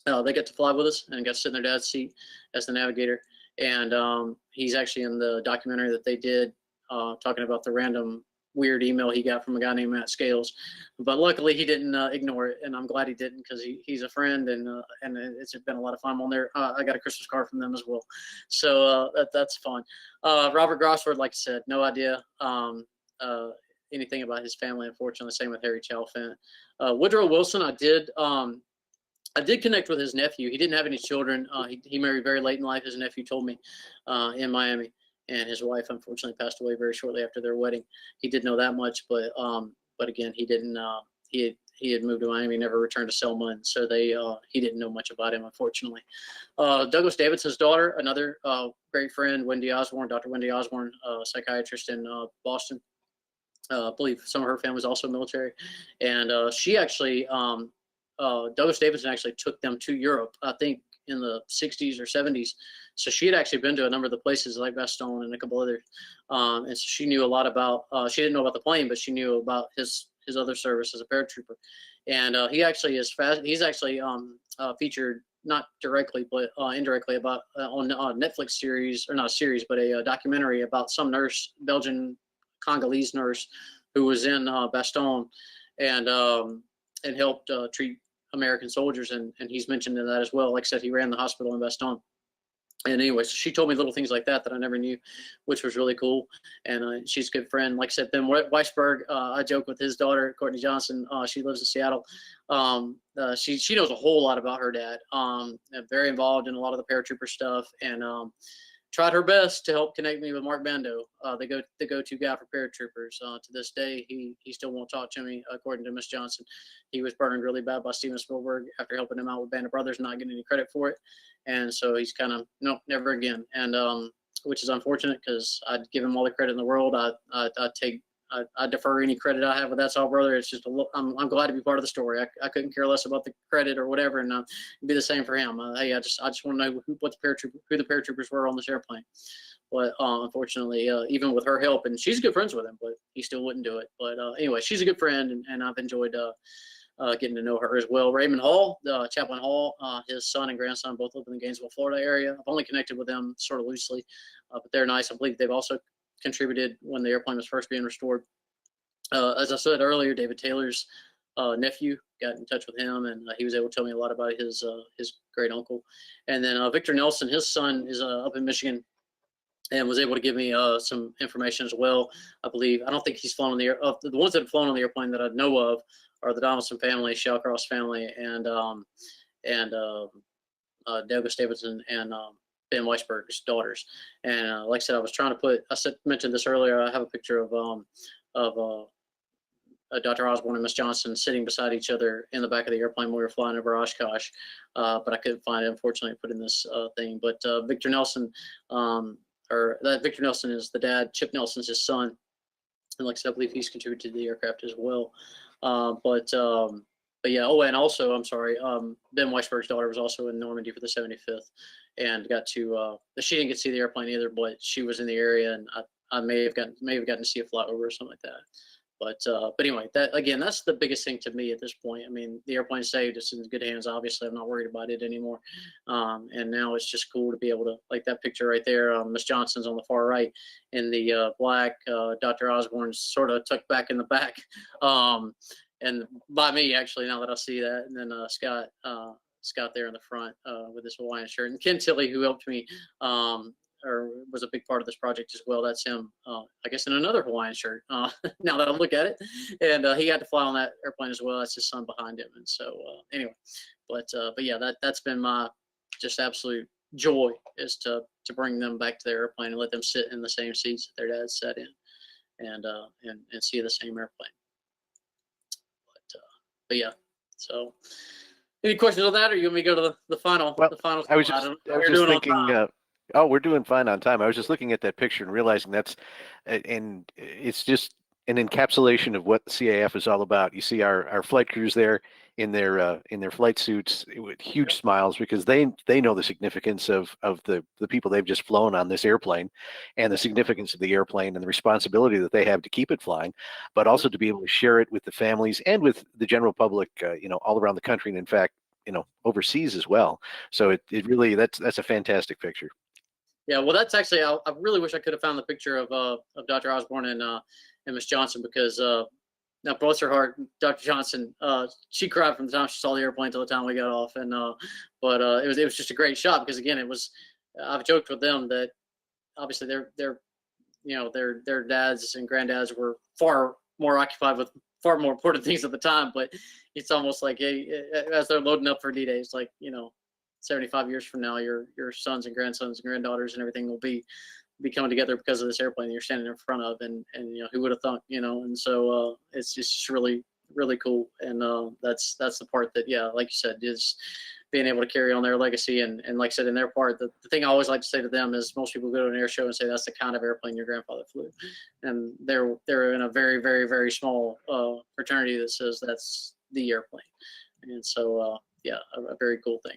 They got to fly with us and got to sit in their dad's seat as the navigator. And he's actually in the documentary that they did talking about the random weird email he got from a guy named Matt Scales. But luckily he didn't ignore it, and I'm glad he didn't, because he's a friend, and it's been a lot of fun on there. I got a Christmas card from them as well, so that's fun. Robert Grossford, like I said, no idea anything about his family, unfortunately. Same with Harry Chalfant. Woodrow Wilson, I did connect with his nephew. He didn't have any children. He married very late in life, his nephew told me, in Miami. And his wife unfortunately passed away very shortly after their wedding. He didn't know that much, but again, he didn't. He had moved to Miami, never returned to Selma, and so he didn't know much about him, unfortunately. Douglas Davidson's daughter, another great friend, Wendy Osborne, Dr. Wendy Osborne, psychiatrist in Boston. I believe some of her family was also military, and she actually, Douglas Davidson actually took them to Europe, I think in the 60s or 70s. So she had actually been to a number of the places like Bastogne and a couple others. And so she knew a lot about, she didn't know about the plane, but she knew about his other service as a paratrooper. And he actually is he's actually featured, not directly, but indirectly, about on a Netflix series, or not a series, but a documentary about some nurse, Belgian Congolese nurse, who was in Bastogne and helped treat American soldiers, and he's mentioned in that as well. Like I said, he ran the hospital in Bastogne. And anyway, so she told me little things like that I never knew, which was really cool. And she's a good friend. Like I said, Ben Weisberg, I joke with his daughter, Courtney Johnson. She lives in Seattle. She knows a whole lot about her dad. Very involved in a lot of the paratrooper stuff, and tried her best to help connect me with Mark Bando, the go-to guy for paratroopers. To this day, he still won't talk to me, according to Miss Johnson. He was burned really bad by Steven Spielberg after helping him out with Band of Brothers, not getting any credit for it. And so he's kind of, nope, never again. And which is unfortunate, because I'd give him all the credit in the world. I defer any credit I have with That's All Brother. It's just I'm glad to be part of the story. I couldn't care less about the credit or whatever, and it'd be the same for him. Hey, I just want to know who the paratroopers were on this airplane. But unfortunately, even with her help, and she's good friends with him, but he still wouldn't do it. But anyway, she's a good friend, and I've enjoyed getting to know her as well. Raymond Hall, Chaplain Hall, his son and grandson both live in the Gainesville, Florida area. I've only connected with them sort of loosely, but they're nice. I believe they've also contributed when the airplane was first being restored. As I said earlier, David Taylor's nephew, got in touch with him, and he was able to tell me a lot about his great uncle. And then Victor Nelson, his son, is up in Michigan, and was able to give me some information as well. I believe, I don't think he's flown on the air. The ones that have flown on the airplane that I know of are the Donalson family, Shellcross family, and Douglas Davidson and Ben Weisberg's daughters. And like I said, I was trying to mentioned this earlier. I have a picture of Dr. Osborne and Miss Johnson sitting beside each other in the back of the airplane when we were flying over Oshkosh, but I couldn't find it, unfortunately, put in this thing. But Victor Nelson, Victor Nelson is the dad. Chip Nelson's his son, and like I said, I believe he's contributed to the aircraft as well. But yeah. Oh, and also, I'm sorry, Ben Weisberg's daughter was also in Normandy for the 75th, and got to. She didn't get to see the airplane either, but she was in the area, and I may have gotten to see a fly over or something like that. But anyway, that's the biggest thing to me at this point. I mean, the airplane's saved; it's in good hands. Obviously, I'm not worried about it anymore. And now it's just cool to be able to, like that picture right there. Miss Johnson's on the far right in the black. Dr. Osborne's sort of tucked back in the back, and by me actually. Now that I see that, and then Scott there in the front with his Hawaiian shirt, and Ken Tilley, who helped me. Or was a big part of this project as well. That's him, I guess, in another Hawaiian shirt, now that I look at it. And he got to fly on that airplane as well. That's his son behind him. And so anyway, but yeah, that's been my just absolute joy, is to bring them back to their airplane and let them sit in the same seats that their dad sat in, and see the same airplane. But yeah, so any questions on that, or you want me to go to the final? Well, the final. I was just thinking. Oh, we're doing fine on time. I was just looking at that picture and realizing and it's just an encapsulation of what the CAF is all about. You see our flight crews there in their flight suits with huge smiles, because they know the significance of the people they've just flown on this airplane, and the significance of the airplane, and the responsibility that they have to keep it flying, but also to be able to share it with the families and with the general public, all around the country, and in fact, overseas as well. So it really, that's a fantastic picture. Yeah, well, that's actually, I really wish I could have found the picture of Dr. Osborne Miss Johnson, because now bless her heart, Dr. Johnson, she cried from the time she saw the airplane till the time we got off, and but it was just a great shot, because again, it was, I've joked with them that obviously their dads and granddads were far more occupied with far more important things at the time, but it's almost like, hey, as they're loading up for D-Day, it's like, 75 years from now, your sons and grandsons and granddaughters and everything will be coming together because of this airplane you're standing in front of, and who would have thought, and so it's just really, really cool, and that's the part that, yeah, like you said, is being able to carry on their legacy, and like I said, in their part, the thing I always like to say to them is, most people go to an air show and say that's the kind of airplane your grandfather flew, and they're in a very, very, very small fraternity that says that's the airplane, and so yeah, a very cool thing.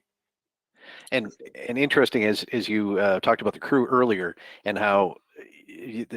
And interesting, as you talked about the crew earlier, and how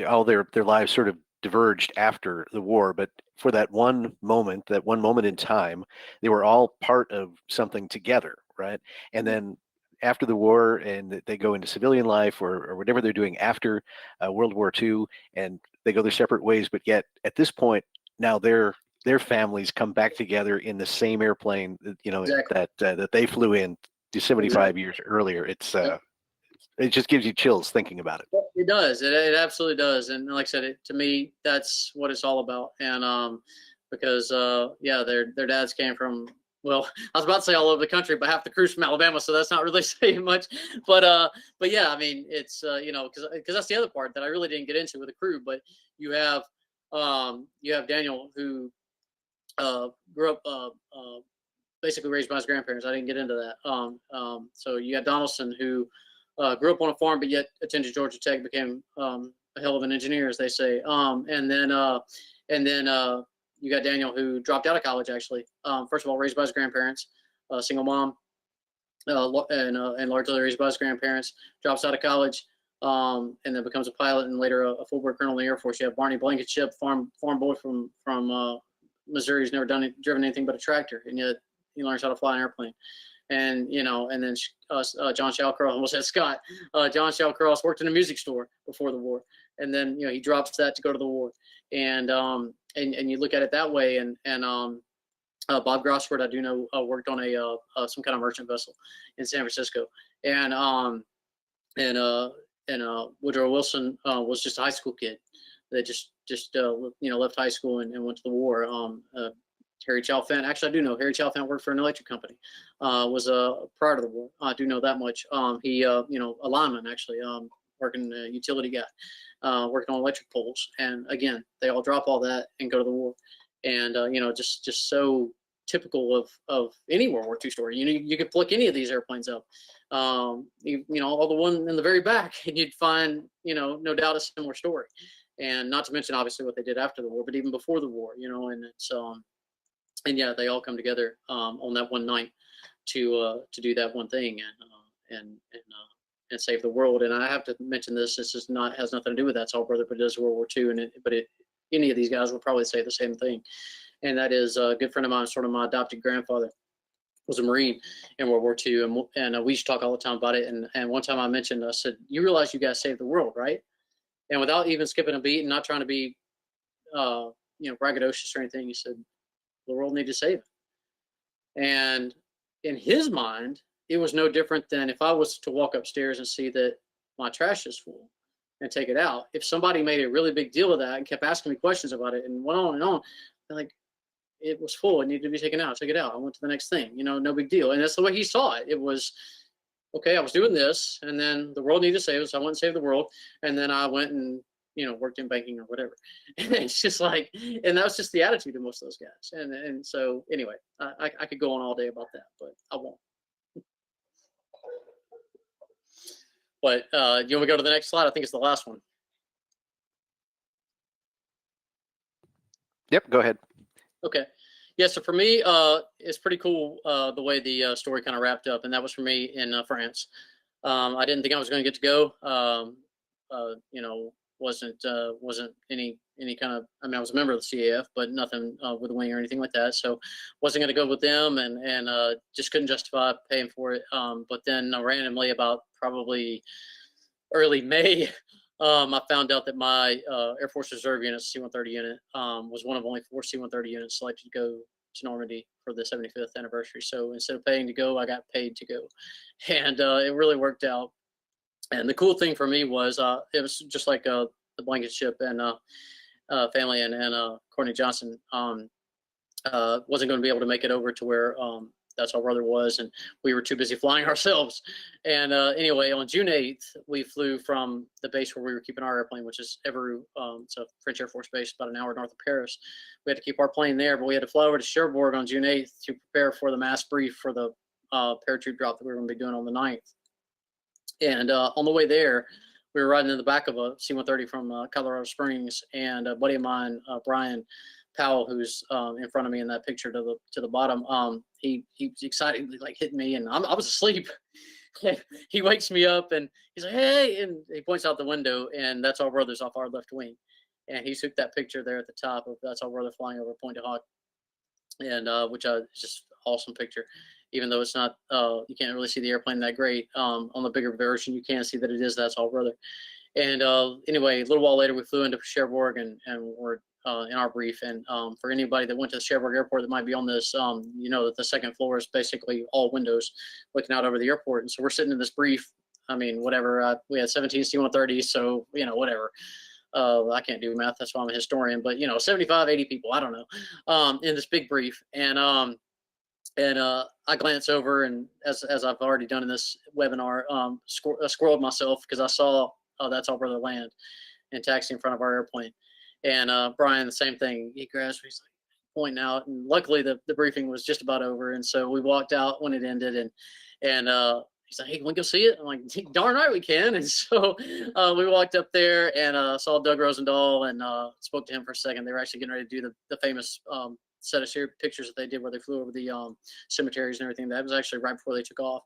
all their lives sort of diverged after the war, but for that one moment in time, they were all part of something together, right? And then after the war, and they go into civilian life, or whatever they're doing after World War II, and they go their separate ways. But yet, at this point, now their families come back together in the same airplane, Exactly. that they flew in 75 Exactly. years earlier. It just gives you chills thinking about it. It does. It absolutely does. And like I said, to me, that's what it's all about. And because yeah, their dads came from, well, I was about to say all over the country, but half the crew's from Alabama, so that's not really saying much. But yeah, I mean, it's because that's the other part that I really didn't get into with the crew. But you have Daniel, who grew up basically raised by his grandparents. I didn't get into that. So you got Donalson, who grew up on a farm, but yet attended Georgia Tech, became a hell of an engineer, as they say. And then you got Daniel, who dropped out of college, actually. First of all, raised by his grandparents, single mom, and largely raised by his grandparents. Drops out of college, and then becomes a pilot, and later a full-bird colonel in the Air Force. You have Barney Blankenship, farm boy from Missouri, who's never driven anything but a tractor, and yet he learns how to fly an airplane. And and then John Shallcross, almost said Scott. John Shallcross worked in a music store before the war, and then he drops that to go to the war, and you look at it that way. And Bob Grossford, I do know, worked on some kind of merchant vessel in San Francisco, and Woodrow Wilson was just a high school kid that just left high school and went to the war. Harry Chalfant, actually, I do know Harry Chalfant worked for an electric company. Was prior to the war. I do know that much. He, a lineman, actually, working a utility guy, working on electric poles. And again, they all drop all that and go to the war. And just so typical of any World War II story. You could pluck any of these airplanes up. All the one in the very back, and you'd find, no doubt, a similar story. And not to mention, obviously, what they did after the war, but even before the war, and it's and yeah, they all come together on that one night to do that one thing and save the world. And I have to mention this. This has nothing to do with That's All Brother, but it is World War II. Any of these guys will probably say the same thing. And that is a good friend of mine, sort of my adopted grandfather, was a Marine in World War II, and we used to talk all the time about it. And one time I said, "You realize you guys saved the world, right?" And without even skipping a beat and not trying to be, braggadocious or anything, he said, "The world needs to save it." And in his mind, it was no different than if I was to walk upstairs and see that my trash is full and take it out. If somebody made a really big deal of that and kept asking me questions about it and went on and on, like, it was full, it needed to be taken out, take it out. I went to the next thing, no big deal. And that's the way he saw it. It was, okay, I was doing this, and then the world needed to save us. I went and saved the world, and then I went and worked in banking or whatever. And it's just like, and that was just the attitude of most of those guys. And so anyway, I could go on all day about that, but I won't. But you want me to go to the next slide? I think it's the last one. Yep, go ahead. Okay. Yeah, so for me, it's pretty cool the way the story kind of wrapped up, and that was for me in France. I didn't think I was going to get to go. Wasn't any kind of, I mean, I was a member of the CAF, but nothing with a wing or anything like that. So wasn't going to go with them, and just couldn't justify paying for it. But then randomly, about probably early May I found out that my Air Force Reserve unit, C-130 unit, was one of only 4 C-130 units selected to go to Normandy for the 75th anniversary. So instead of paying to go, I got paid to go, and it really worked out. And the cool thing for me was it was just like the Blankenship and family and Courtney Johnson wasn't going to be able to make it over to where That's All Brother was, and we were too busy flying ourselves. And anyway, on June 8th, we flew from the base where we were keeping our airplane, which is Evreux. It's a French Air Force base about an hour north of Paris. We had to keep our plane there, but we had to fly over to Cherbourg on June 8th to prepare for the mass brief for the paratroop drop that we were going to be doing on the 9th. And on the way there, we were riding in the back of a C-130 from Colorado Springs, and a buddy of mine, Brian Powell, who's in front of me in that picture to the bottom, he excitedly like hit me, and I was asleep. He wakes me up and he's like, "Hey!" and he points out the window, and That's All Brothers off our left wing, and he took that picture there at the top of That's All Brother flying over Pointe du Hoc, and which is just awesome picture. Even though it's not, you can't really see the airplane that great. On the bigger version, you can see that it is That's All Brother. And anyway, a little while later, we flew into Cherbourg and we're in our brief. And for anybody that went to the Cherbourg airport that might be on this, you know that the second floor is basically all windows looking out over the airport. And so we're sitting in this brief. I mean, whatever, we had 17 C-130s, so, you know, whatever. I can't do math, that's why I'm a historian, but, you know, 75, 80 people, I don't know, in this big brief. And I glance over, and as I've already done in this webinar, squirreled myself because I saw That's All Brother land and taxi in front of our airplane. And Brian, the same thing. He grabs me, he's like pointing out, and luckily the briefing was just about over, and so we walked out when it ended, and he's like, "Hey, can we go see it?" I'm like, "Darn right we can." And so we walked up there and saw Doug Rosendahl and spoke to him for a second. They were actually getting ready to do the famous set of pictures that they did where they flew over the cemeteries and everything. That was actually right before they took off,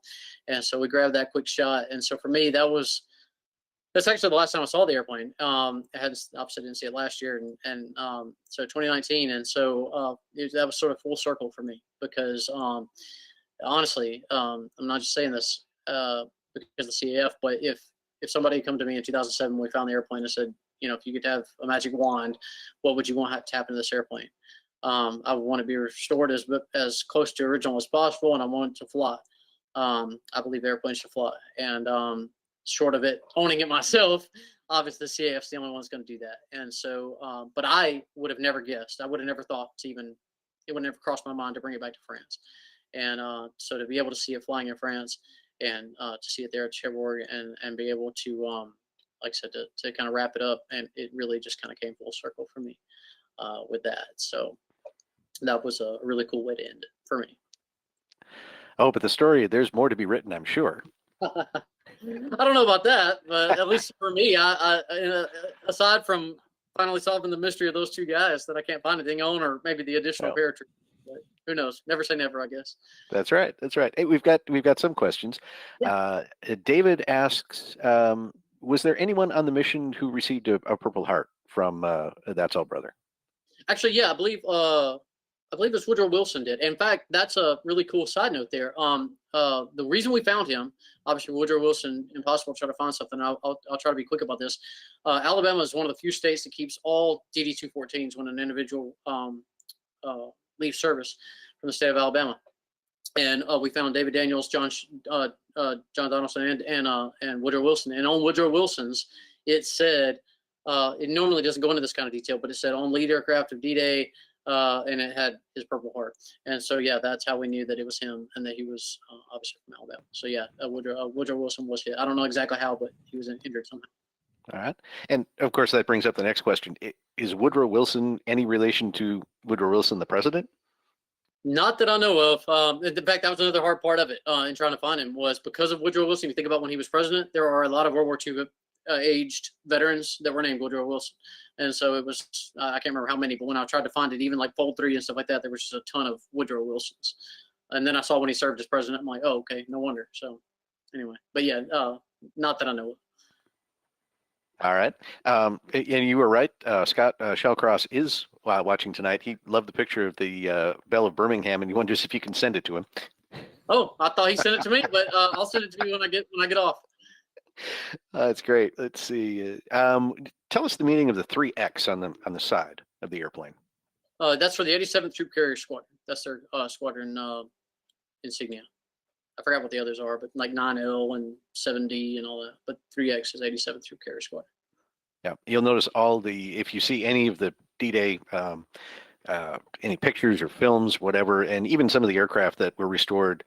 and so we grabbed that quick shot. And so for me, that's actually the last time I saw the airplane. I didn't see it last year, and so 2019, and so that was sort of full circle for me because honestly, I'm not just saying this because of the CAF, but if somebody had come to me in 2007 when we found the airplane and said, you know, if you could have a magic wand, what would you want to happen to this airplane? I would want to be restored as close to original as possible, and I want it to fly. I believe airplanes should fly, and short of it owning it myself, obviously the CAF's the only one that's going to do that. And so, but I would have never guessed. I would have never thought it would never cross my mind to bring it back to France. And so to be able to see it flying in France and to see it there at Cherbourg and be able to, like I said, to kind of wrap it up, and it really just kind of came full circle for me with that. So that was a really cool way to end it for me. Oh, but the story, there's more to be written, I'm sure. I don't know about that, but at least for me, I aside from finally solving the mystery of those two guys that I can't find anything on, or maybe the additional paratroop, but who knows? Never say never, I guess. That's right. That's right. Hey, we've got some questions. Yeah. David asks, was there anyone on the mission who received a Purple Heart from That's All Brother? Actually, yeah, I believe it's Woodrow Wilson did. In fact, that's a really cool side note there. The reason we found him, obviously Woodrow Wilson, impossible to try to find something. I'll try to be quick about this. Alabama is one of the few states that keeps all DD-214s when an individual leaves service from the state of Alabama. And we found David Daniels, John Donalson, and Woodrow Wilson. And on Woodrow Wilson's, it said, it normally doesn't go into this kind of detail, but it said on lead aircraft of D-Day, and it had his Purple Heart. And so, yeah, that's how we knew that it was him and that he was obviously from Alabama. So, yeah, Woodrow Wilson was hit. I don't know exactly how, but he was injured somehow. All right. And, of course, that brings up the next question. Is Woodrow Wilson any relation to Woodrow Wilson, the president? Not that I know of. In fact, that was another hard part of it in trying to find him, was because of Woodrow Wilson. You think about when he was president, there are a lot of World War II aged veterans that were named Woodrow Wilson. And so it was, I can't remember how many, but when I tried to find it, even like Fold 3 and stuff like that, there was just a ton of Woodrow Wilsons. And then I saw when he served as president, I'm like, oh, okay, no wonder. So anyway, but yeah, not that I know of. All right. And you were right. Scott Shellcross is watching tonight. He loved the picture of the Belle of Birmingham, and he wonders if you can send it to him. Oh, I thought he sent it to me, but I'll send it to you when I get off. That's great. Let's see. Tell us the meaning of the 3X on the side of the airplane. That's for the 87th Troop Carrier Squadron. That's their squadron insignia. I forgot what the others are, but like 9L and 7D and all that. But 3X is 87th Troop Carrier Squadron. Yeah, you'll notice if you see any of the D-Day, any pictures or films, whatever, and even some of the aircraft that were restored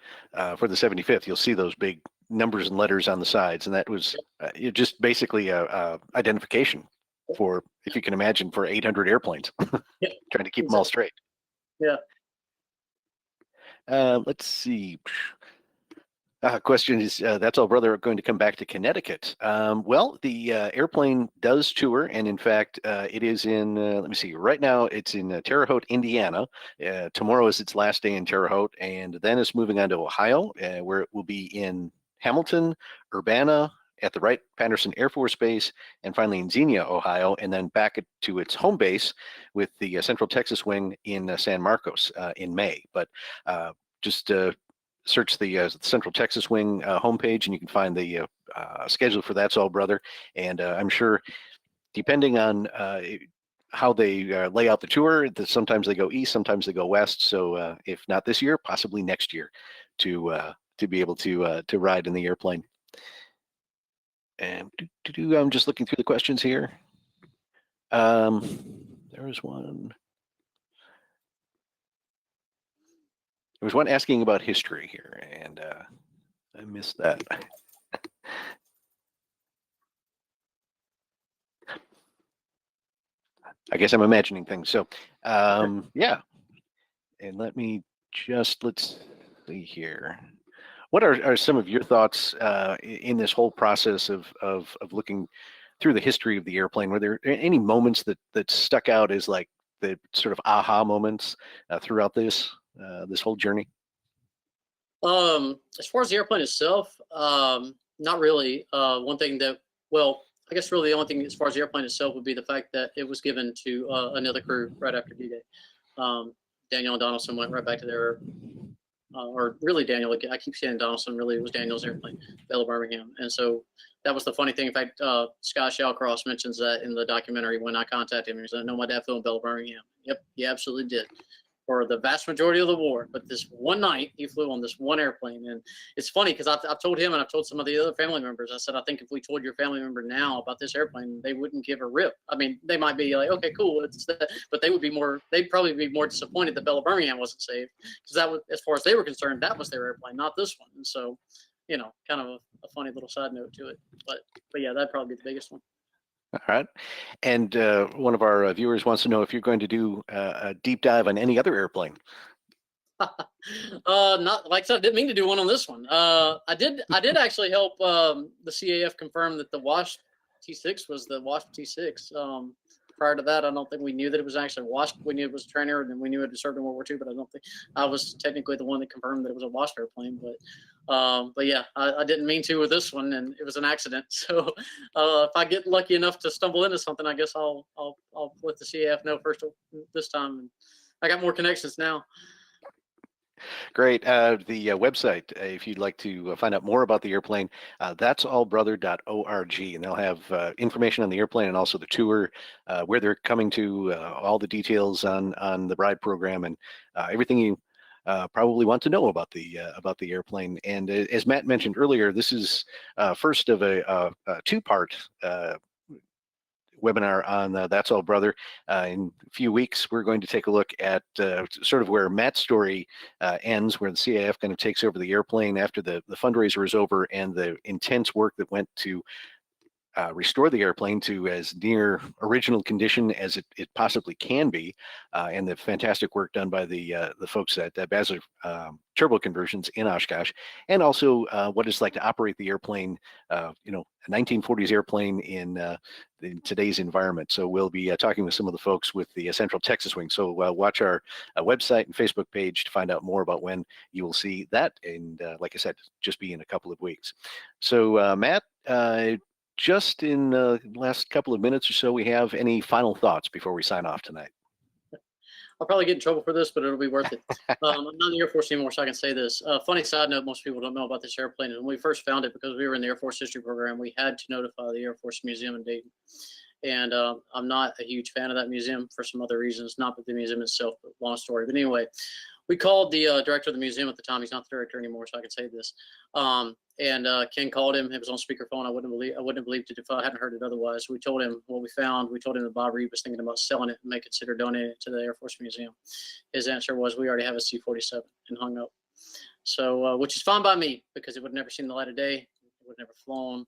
for the 75th, you'll see those big numbers and letters on the sides, and that was just basically a identification for, if you can imagine, for 800 airplanes, Yeah, trying to keep them all straight. Yeah. Let's see. Question is, that's all, brother, going to come back to Connecticut. Well, the airplane does tour, and in fact, it is in, let me see, right now it's in Terre Haute, Indiana. Tomorrow is its last day in Terre Haute, and then it's moving on to Ohio, where it will be in Hamilton, Urbana, at the Wright-Patterson Air Force Base, and finally in Xenia, Ohio, and then back to its home base with the Central Texas Wing in San Marcos in May. But just search the Central Texas Wing homepage, and you can find the schedule for That's All, Brother. And I'm sure, depending on how they lay out the tour, that sometimes they go east, sometimes they go west. So if not this year, possibly next year, to be able to ride in the airplane. And I'm just looking through the questions here. There was one. There was one asking about history here, and I missed that. I guess I'm imagining things. So, yeah. And let's see here. What are some of your thoughts in this whole process of looking through the history of the airplane? Were there any moments that stuck out as like the sort of aha moments throughout this whole journey? As far as the airplane itself, not really. One thing that, well, I guess really the only thing as far as the airplane itself would be the fact that it was given to another crew right after D-Day. Daniel and Donalson went right back to their, or really Daniel, I keep saying Donalson, really it was Daniel's airplane, Bell of Birmingham. And so that was the funny thing. In fact, Scott Shallcross mentions that in the documentary when I contacted him. He said, "No, my dad flew in Bell of Birmingham." Yep, he absolutely did. For the vast majority of the war, but this one night he flew on this one airplane. And it's funny because I've told him and I've told some of the other family members, I said, I think if we told your family member now about this airplane, they wouldn't give a rip. I mean, they might be like, okay, cool, but they'd probably be more disappointed that Bell of Birmingham wasn't saved, because that was, as far as they were concerned, that was their airplane, not this one. And so, kind of a funny little side note to it, but yeah, that'd probably be the biggest one. All right. And one of our viewers wants to know if you're going to do a deep dive on any other airplane. Not like I said, I didn't mean to do one on this one. I did actually help the CAF confirm that the Wasp T6 was the Wasp T6. Prior to that, I don't think we knew that it was actually Wasp. We knew it was a trainer, and then we knew it had served in World War II, but I don't think I was technically the one that confirmed that it was a Wasp airplane. But yeah, I didn't mean to with this one, and it was an accident. So if I get lucky enough to stumble into something, I guess I'll let the CAF know first this time. And I got more connections now. Great. The website, if you'd like to find out more about the airplane, that's allbrother.org, and they'll have information on the airplane and also the tour, where they're coming to, all the details on the ride program, and everything you probably want to know about the airplane. And as Matt mentioned earlier, this is first of a two-part webinar on That's All, Brother. In a few weeks, we're going to take a look at sort of where Matt's story ends, where the CAF kind of takes over the airplane after the fundraiser is over, and the intense work that went to restore the airplane to as near original condition as it possibly can be, and the fantastic work done by the folks at Basler Turbo Conversions in Oshkosh, and also what it's like to operate the airplane, a 1940s airplane in today's environment. So we'll be talking with some of the folks with the Central Texas Wing. So watch our website and Facebook page to find out more about when you will see that. And like I said, just be in a couple of weeks. So Matt, just in the last couple of minutes or so, we have any final thoughts before we sign off tonight? I'll probably get in trouble for this, but it'll be worth it. I'm not in the Air Force anymore, so I can say this. Funny side note, most people don't know about this airplane. And when we first found it, because we were in the Air Force History Program, we had to notify the Air Force Museum in Dayton. And I'm not a huge fan of that museum for some other reasons, not that the museum itself, but long story. But anyway, we called the director of the museum at the time. He's not the director anymore, so I can say this. And Ken called him. It was on speakerphone. I wouldn't have believed it if I hadn't heard it otherwise. We told him what we found. We told him that Bob Reed was thinking about selling it and may consider donating it to the Air Force Museum. His answer was, "We already have a C-47," and hung up. So, which is fine by me, because it would have never seen the light of day. It would have never flown.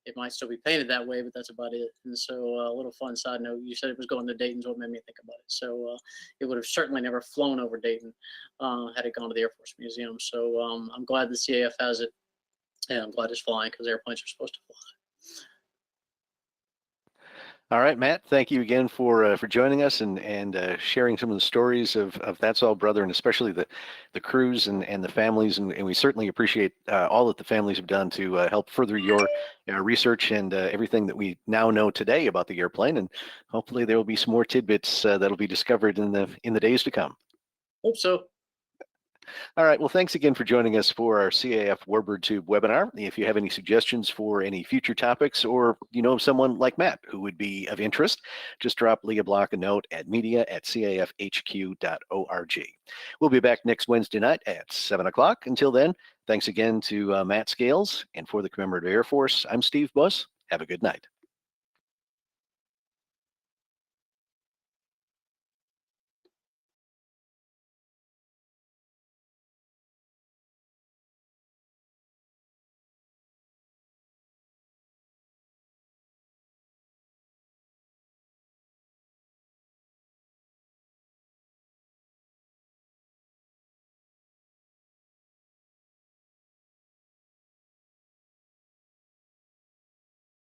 It might still be painted that way, but that's about it. And so, a little fun side note: you said it was going to Dayton's what made me think about it. So, it would have certainly never flown over Dayton had it gone to the Air Force Museum. So, I'm glad the CAF has it. Yeah, I'm glad it's flying, because airplanes are supposed to fly. All right, Matt, thank you again for joining us and sharing some of the stories of That's All Brother, and especially the crews and the families. And we certainly appreciate all that the families have done to help further your research and everything that we now know today about the airplane. And hopefully there will be some more tidbits that'll be discovered in the days to come. Hope so. All right. Well, thanks again for joining us for our CAF Warbird Tube webinar. If you have any suggestions for any future topics, or you know someone like Matt who would be of interest, just drop Leah Block a note at media@cafhq.org. We'll be back next Wednesday night at 7 o'clock. Until then, thanks again to Matt Scales. And for the Commemorative Air Force, I'm Steve Buss. Have a good night.